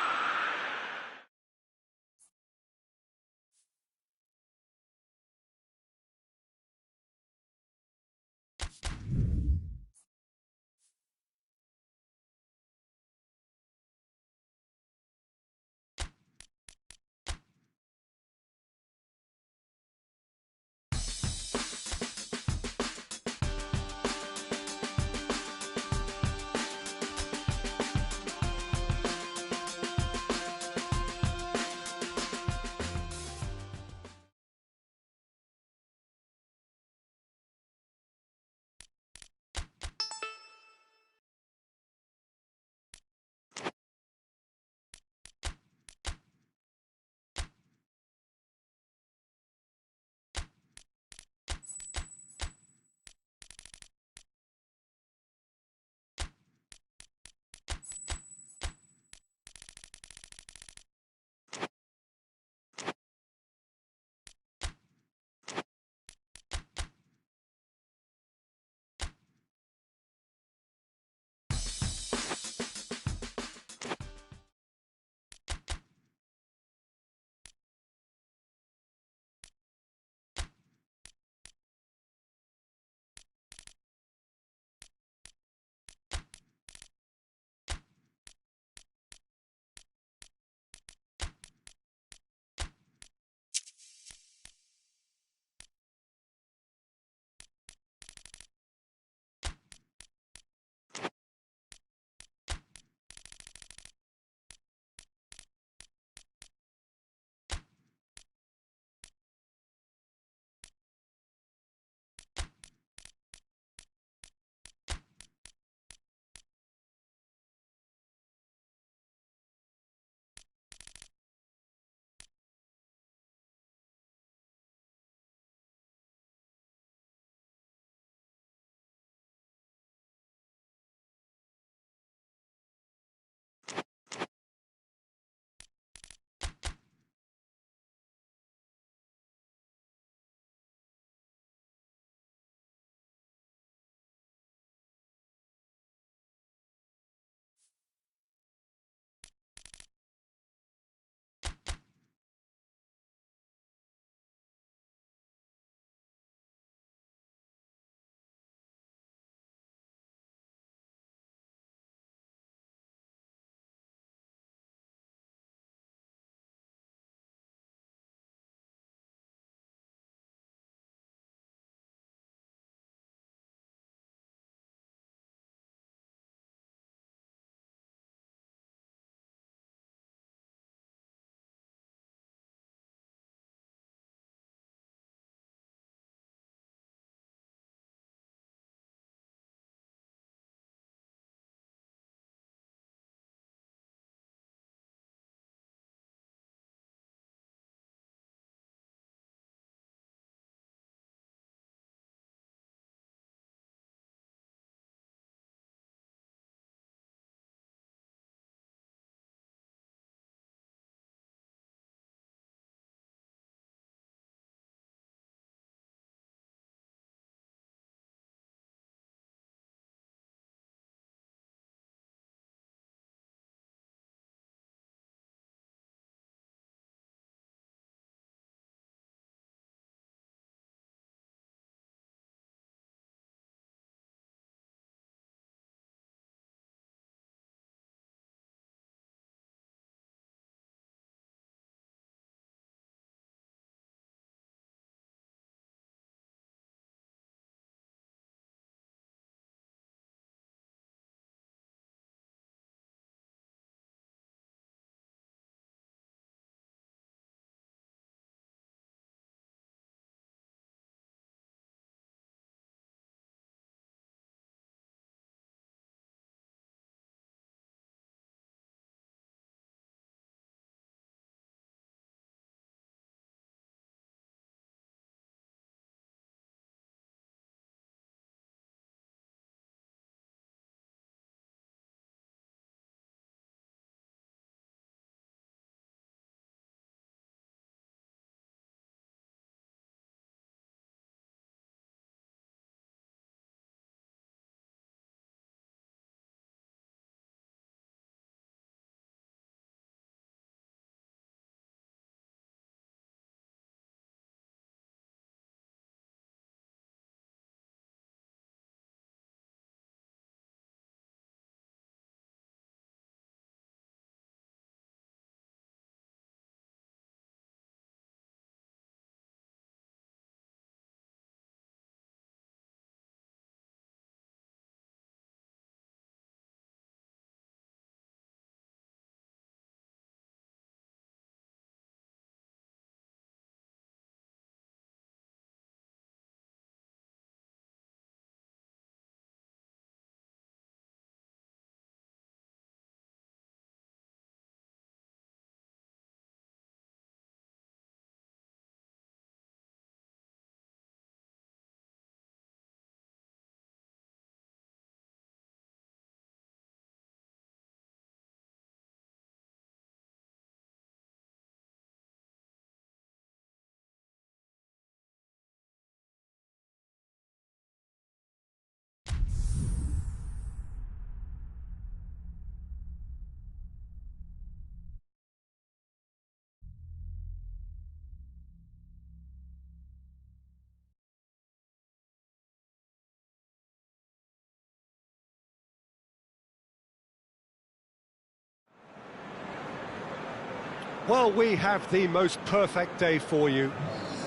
Well, we have the most perfect day for you.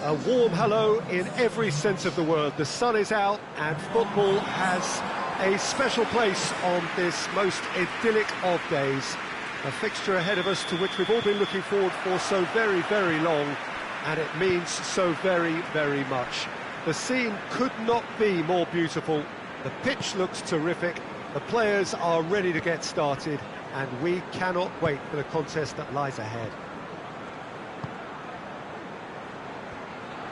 A warm hello in every sense of the word. The sun is out and football has a special place on this most idyllic of days. A fixture ahead of us to which we've all been looking forward for so very, very long, and it means so very, very much. The scene could not be more beautiful. The pitch looks terrific. The players are ready to get started, and we cannot wait for the contest that lies ahead.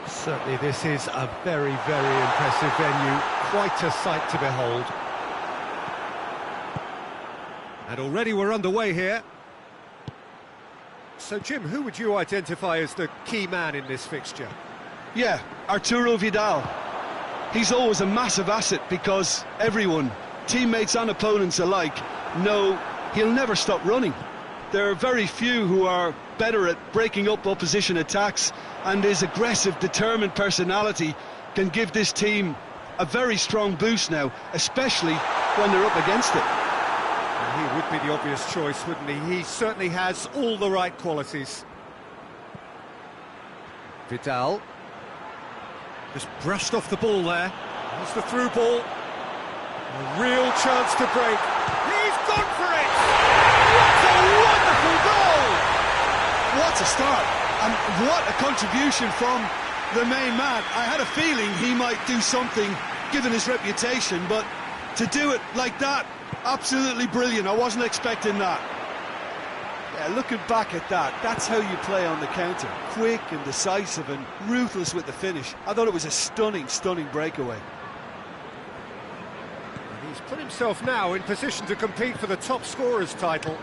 Certainly this is a very, very impressive venue, quite a sight to behold. And already we're underway here. So Jim, who would you identify as the key man in this fixture? Yeah, Arturo Vidal. He's always a massive asset because everyone, teammates and opponents alike, know he'll never stop running. There are very few who are better at breaking up opposition attacks, and his aggressive, determined personality can give this team a very strong boost now, especially when they're up against it. He would be the obvious choice, wouldn't he? He certainly has all the right qualities. Vidal. Just brushed off the ball there. There's the through ball. A real chance to break. He's gone for it! What a wonderful goal! What a start, and what a contribution from the main man. I had a feeling he might do something, given his reputation, but to do it like that, absolutely brilliant. I wasn't expecting that. Yeah, looking back at that, that's how you play on the counter. Quick and decisive and ruthless with the finish. I thought it was a stunning, stunning breakaway. And he's put himself now in position to compete for the top scorers title.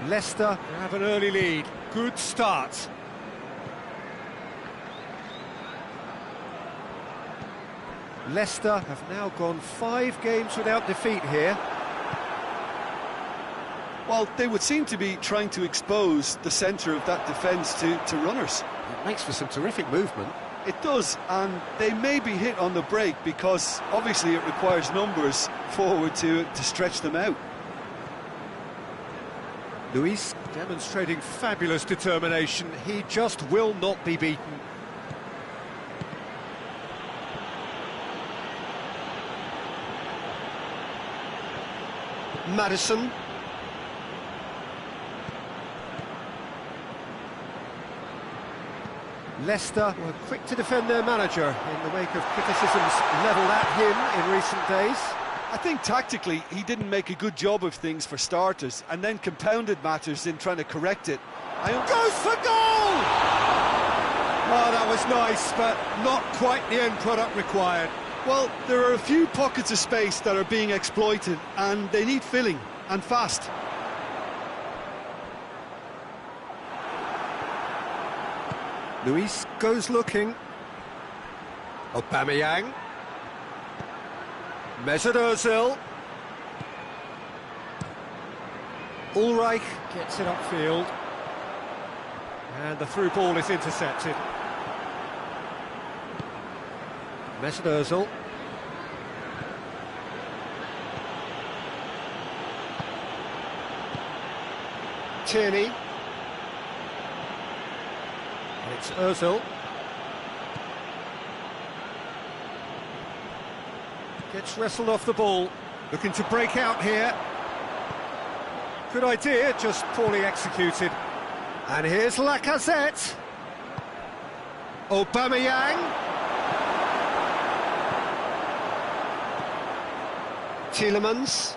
Leicester have an early lead. Good start. Leicester have now gone 5 games without defeat here. Well, they would seem to be trying to expose the centre of that defence to runners. It makes for some terrific movement. It does, and they may be hit on the break because obviously it requires numbers forward to stretch them out. Luis demonstrating fabulous determination. He just will not be beaten. Maddison. Leicester were quick to defend their manager in the wake of criticisms levelled at him in recent days. I think tactically he didn't make a good job of things for starters, and then compounded matters in trying to correct it. Goes for goal! Oh, that was nice, but not quite the end product required. Well, there are a few pockets of space that are being exploited, and they need filling, and fast. Luis goes looking. Aubameyang. Mesut Ozil. Ulreich gets it upfield. And the through ball is intercepted. Mesut Ozil. Tierney. And it's Ozil. Gets wrestled off the ball. Looking to break out here. Good idea, just poorly executed. And here's Lacazette. Aubameyang. Tielemans.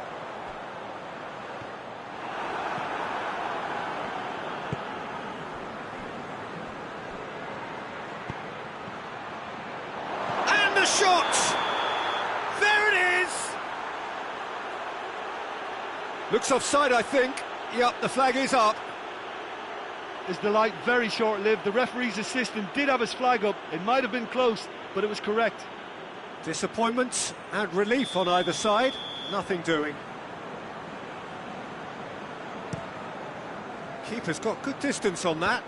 And the shot! There it is! Looks offside, I think. Yep, the flag is up. Is the light very short-lived? The referee's assistant did have his flag up. It might have been close, but it was correct. Disappointment and relief on either side. Nothing doing. Keeper's got good distance on that.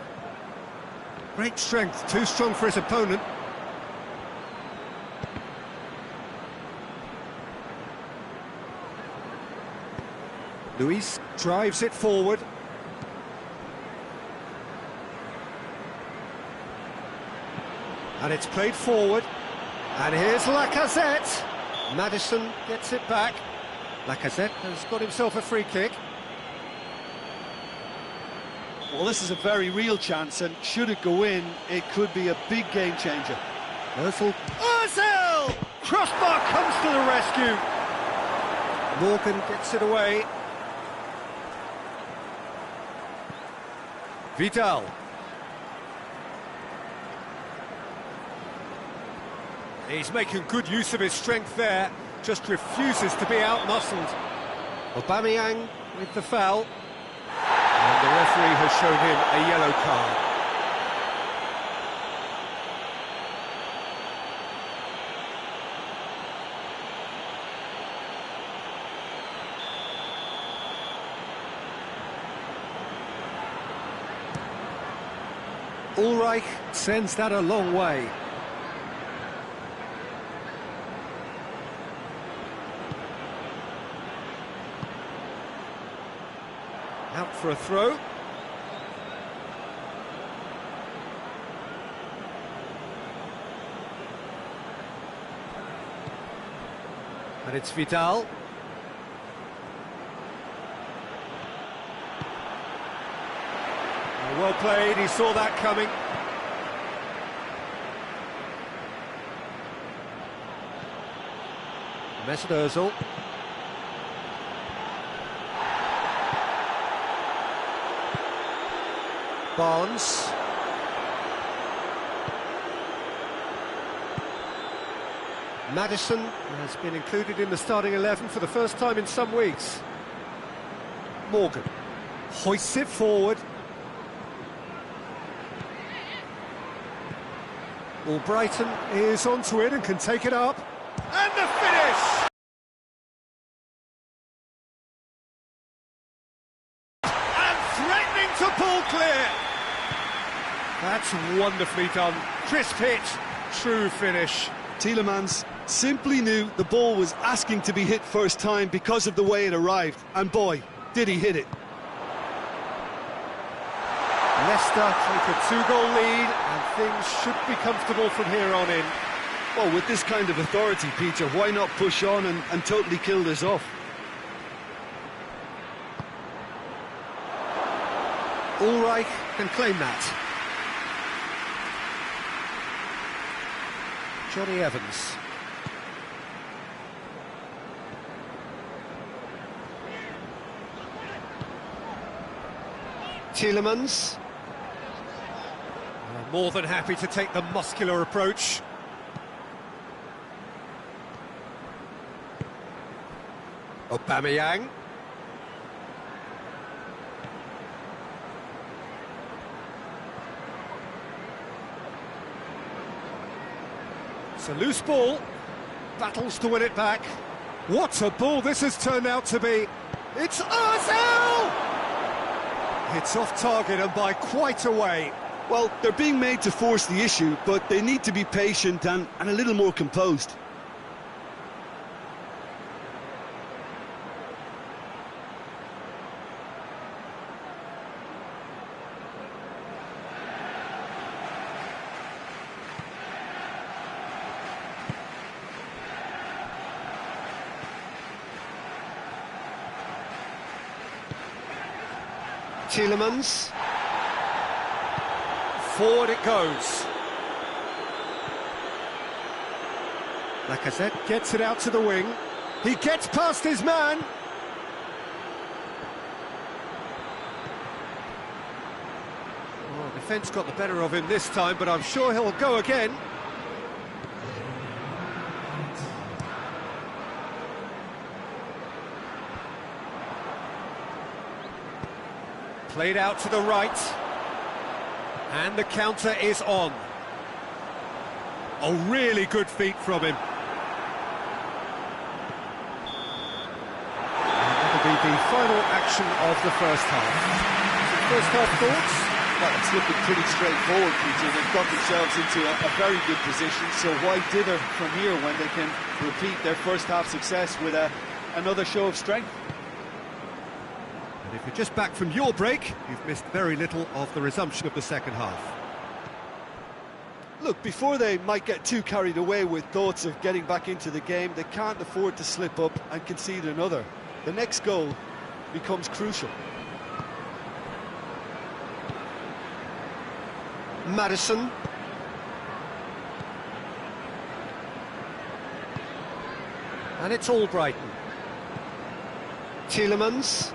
Great strength, too strong for his opponent. Luis drives it forward. And it's played forward. And here's Lacazette. Maddison gets it back. Lacazette has got himself a free kick. Well, this is a very real chance, and should it go in, it could be a big game changer. Ozil! Crossbar comes to the rescue. Morgan gets it away. Vidal. He's making good use of his strength there, just refuses to be outmuscled. Aubameyang with the foul. And the referee has shown him a yellow card. Ulreich sends that a long way. Out for a throw. And it's Vidal. Well played, he saw that coming. Mesut Ozil. Barnes. Maddison has been included in the starting 11 for the first time in some weeks. Morgan hoists it forward. Brighton is onto it and can take it up. And the finish! And threatening to pull clear. That's wonderfully done. Crisp hit, true finish. Tielemans simply knew the ball was asking to be hit first time because of the way it arrived. And boy, did he hit it. Leicester take a two-goal lead, and things should be comfortable from here on in. Well, with this kind of authority, Peter, why not push on and totally kill this off? Ulreich can claim that. Johnny Evans. Tielemans. More than happy to take the muscular approach. Aubameyang. It's a loose ball. Battles to win it back. What a ball this has turned out to be. It's Ozil! It's off target and by quite a way. Well, they're being made to force the issue, but they need to be patient and a little more composed. Tielemans. Forward it goes. Lacazette gets it out to the wing. He gets past his man. Well, defence got the better of him this time, but I'm sure he'll go again. Played out to the right. And the counter is on. A really good feat from him. And that'll be the final action of the first half. First half thoughts? Well, it's looking pretty straightforward, Peter. They've got themselves into a very good position, so why dither from here when they can repeat their first half success with another show of strength? And if you're just back from your break, you've missed very little of the resumption of the second half. Look, before they might get too carried away with thoughts of getting back into the game, they can't afford to slip up and concede another. The next goal becomes crucial. Maddison. And it's Albrighton. Tielemans.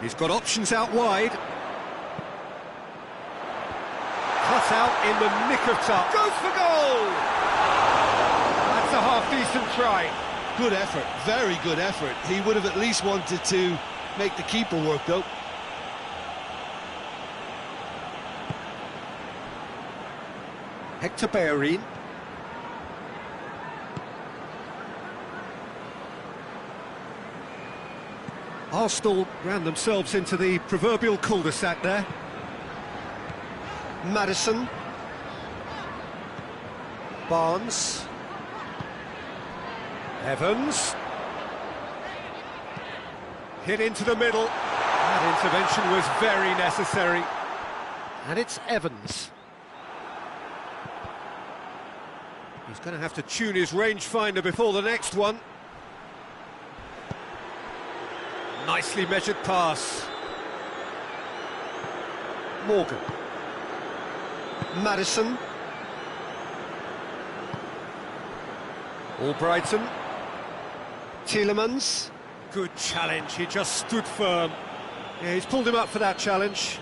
He's got options out wide. Cut out in the nick of time. Goes for goal! That's a half-decent try. Good effort, very good effort. He would have at least wanted to make the keeper work, though. Hector Bellerin. Arsenal ran themselves into the proverbial cul-de-sac there. Maddison. Barnes. Evans. Hit into the middle. That intervention was very necessary. And it's Evans. He's going to have to tune his rangefinder before the next one. Nicely measured pass. Morgan. Maddison. Albrighton. Tielemans. Good challenge, he just stood firm. Yeah, he's pulled him up for that challenge.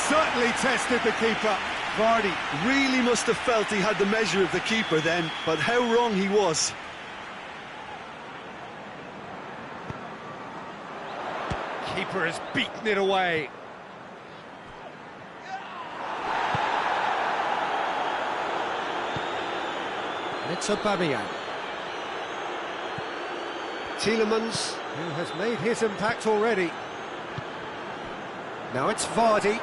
Certainly tested the keeper. Vardy really must have felt he had the measure of the keeper then, but how wrong he was. Keeper has beaten it away. It's Aubameyang. Tielemans, who has made his impact already. Now it's Vardy.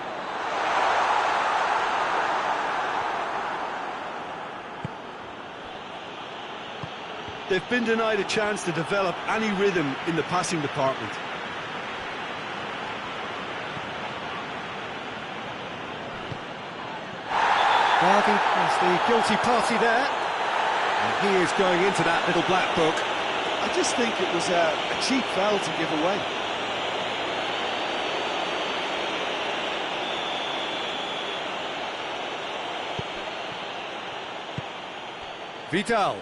They've been denied a chance to develop any rhythm in the passing department. Vardy is the guilty party there. And he is going into that little black book. I just think it was a cheap foul to give away. Vidal.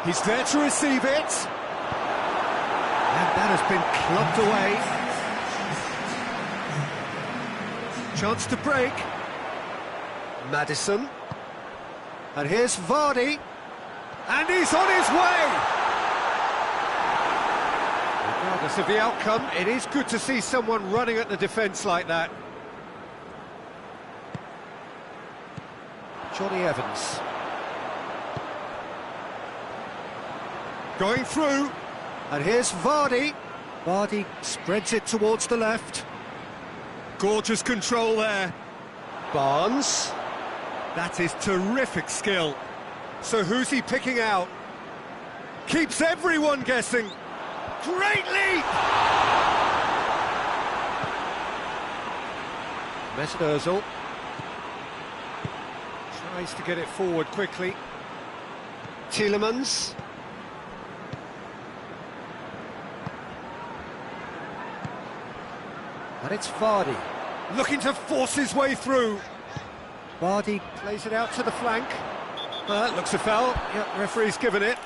He's there to receive it. And that has been clubbed away. Chance to break. Maddison. And here's Vardy. And he's on his way! Regardless of the outcome, it is good to see someone running at the defence like that. Johnny Evans. Going through, and here's Vardy. Vardy spreads it towards the left. Gorgeous control there. Barnes. That is terrific skill. So who's he picking out? Keeps everyone guessing. Great leap! Mesut Ozil. Tries to get it forward quickly. Tielemans. And it's Vardy, looking to force his way through. Vardy plays it out to the flank. Looks a foul. Yep, referee's given it.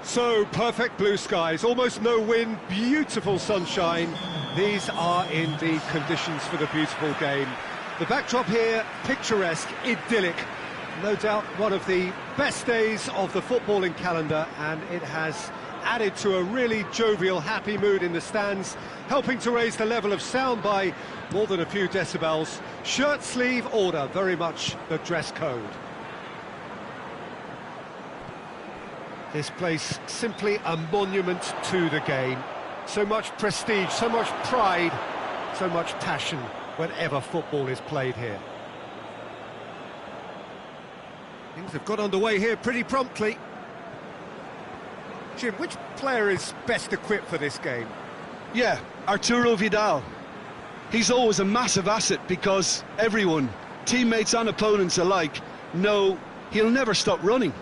So, perfect blue skies, almost no wind, beautiful sunshine. These are indeed conditions for the beautiful game. The backdrop here, picturesque, idyllic. No doubt one of the best days of the footballing calendar, and it has added to a really jovial, happy mood in the stands, helping to raise the level of sound by more than a few decibels. Shirt sleeve order, very much the dress code. This place simply a monument to the game. So much prestige, so much pride, so much passion whenever football is played here. Things have got underway here pretty promptly. Jim, which player is best equipped for this game? Yeah, Arturo Vidal. He's always a massive asset because everyone, teammates and opponents alike, know he'll never stop running.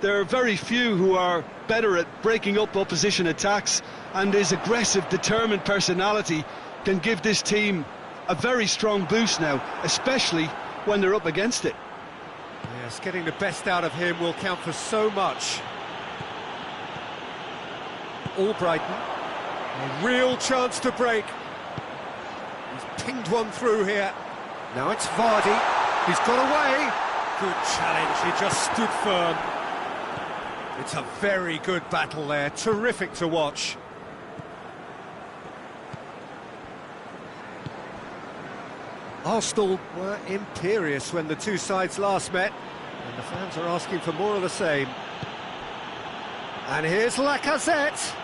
There are very few who are better at breaking up opposition attacks, and his aggressive, determined personality can give this team a very strong boost now, especially when they're up against it. Yes, getting the best out of him will count for so much. Albrighton, a real chance to break. He's pinged one through here. Now it's Vardy. He's got away. Good challenge, he just stood firm. It's a very good battle there, terrific to watch. Arsenal were imperious when the two sides last met, and the fans are asking for more of the same. And here's Lacazette.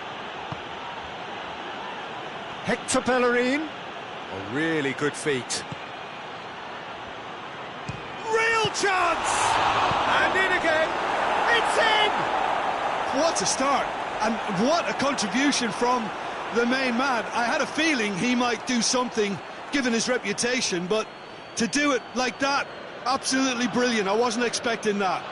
Hector Bellerin. A really good feat. Real chance! And in again. It's in! What a start, and what a contribution from the main man. I had a feeling he might do something given his reputation, but to do it like that, absolutely brilliant. I wasn't expecting that.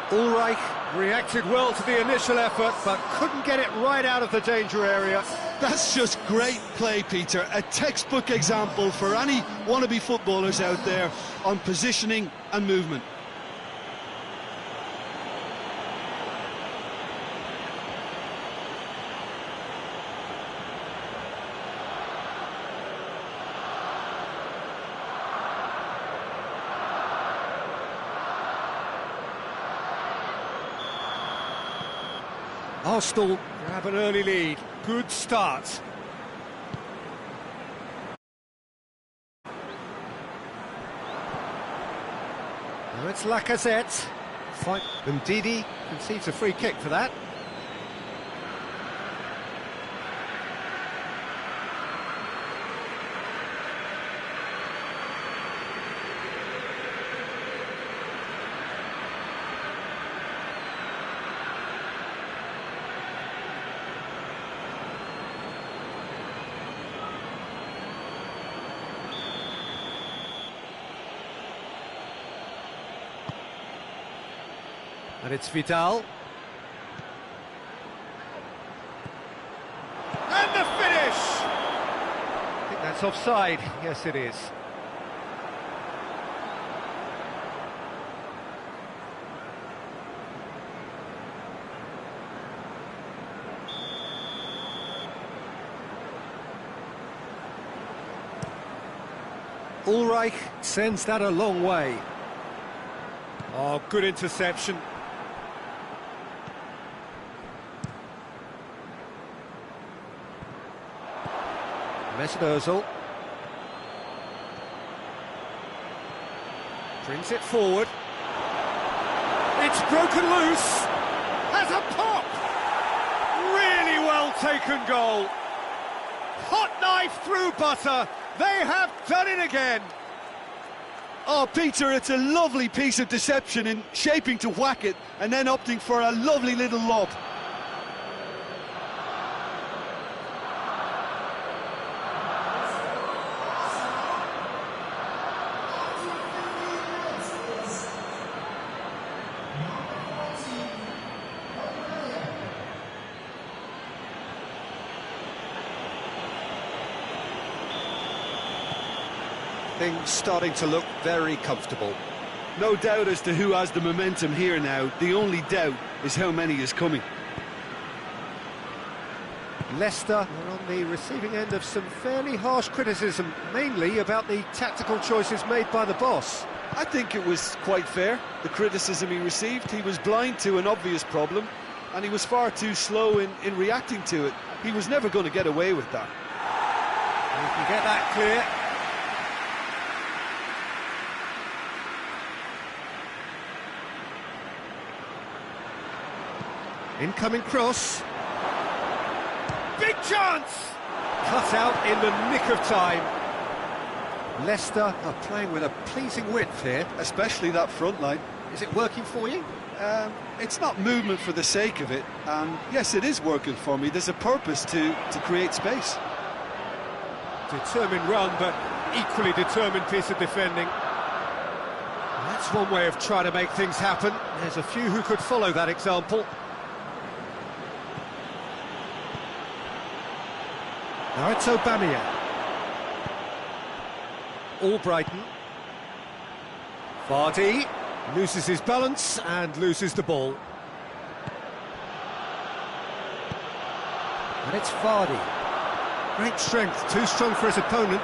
Ulreich reacted well to the initial effort, but couldn't get it right out of the danger area. That's just great play, Peter. A textbook example for any wannabe footballers out there on positioning and movement. Arsenal grab an early lead. Good start. Now it's Lacazette. Fight. Ndidi concedes a free kick for that. And it's Vidal. And the finish! I think that's offside. Yes, it is. Ulreich sends that a long way. Oh, good interception. Mesut Ozil brings it forward. It's broken loose. Has a pop. Really well taken goal. Hot knife through butter. They have done it again. Oh, Peter, it's a lovely piece of deception in shaping to whack it and then opting for a lovely little lob. Things starting to look very comfortable. No doubt as to who has the momentum here now. The only doubt is how many is coming. Leicester are on the receiving end of some fairly harsh criticism, mainly about the tactical choices made by the boss. I think it was quite fair, the criticism he received. He was blind to an obvious problem, and he was far too slow in reacting to it. He was never going to get away with that. You can get that clear. Incoming cross. Big chance! Cut out in the nick of time. Leicester are playing with a pleasing width here. Especially that front line. Is it working for you? It's not movement for the sake of it, and yes, it is working for me. There's a purpose to create space. Determined run, but equally determined piece of defending. That's one way of trying to make things happen. There's a few who could follow that example. Now it's Aubameyang. Albrighton. Vardy loses his balance and loses the ball. And it's Vardy. Great strength, too strong for his opponent.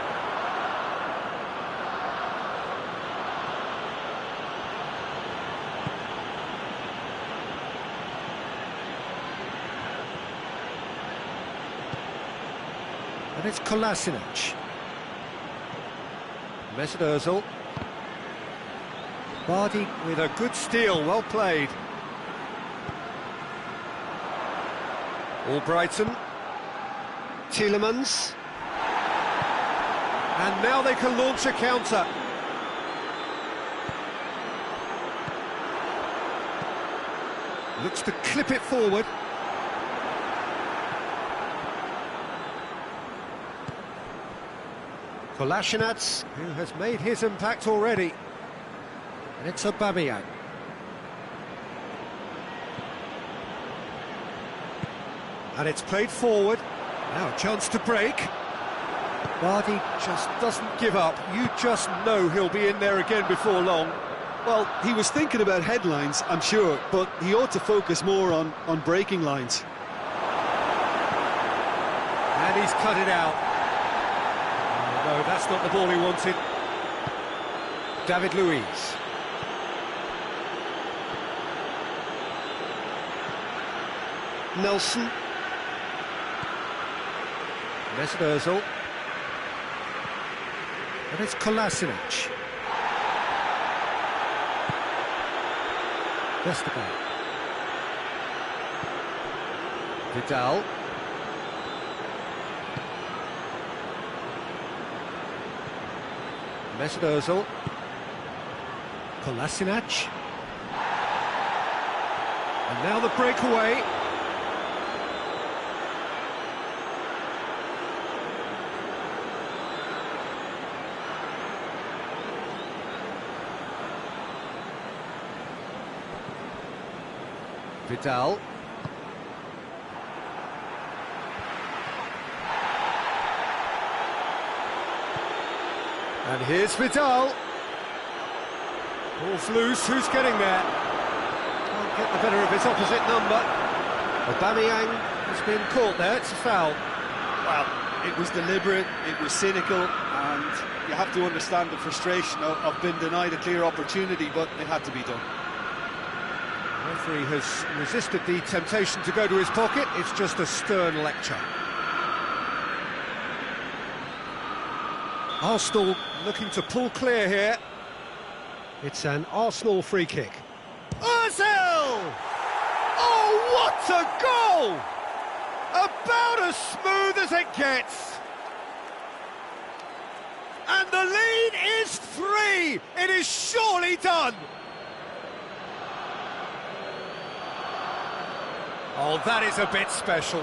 And it's Kolasinac. Mesut Ozil. Vardy with a good steal, well played. Albrighton. Tielemans. And now they can launch a counter. Looks to clip it forward. Kolasinac, who has made his impact already. And it's Aubameyang. And it's played forward. Now a chance to break. Vardy just doesn't give up. You just know he'll be in there again before long. Well, he was thinking about headlines, I'm sure, but he ought to focus more on breaking lines. And he's cut it out. No, that's not the ball he wanted. David Luiz. Nelson. Mesut Ozil. And it's Kolasinac. Vestergaard. Vidal. Mesut Ozil. Kolasinac. And now the breakaway. Vidal. And here's Vidal. Ball's loose, who's getting there? Can't get the better of his opposite number. Aubameyang has been caught there, it's a foul. Well, it was deliberate, it was cynical, and you have to understand the frustration of being denied a clear opportunity, but it had to be done. The referee has resisted the temptation to go to his pocket. It's just a stern lecture. Arsenal looking to pull clear here. It's an Arsenal free kick. Ozil! Oh, what a goal! About as smooth as it gets. And the lead is 3. It is surely done. Oh, that is a bit special.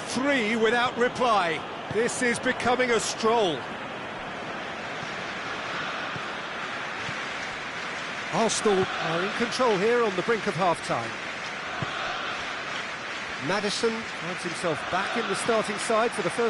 Three without reply. This is becoming a stroll. Arsenal are in control here on the brink of half-time. Maddison finds himself back in the starting side for the first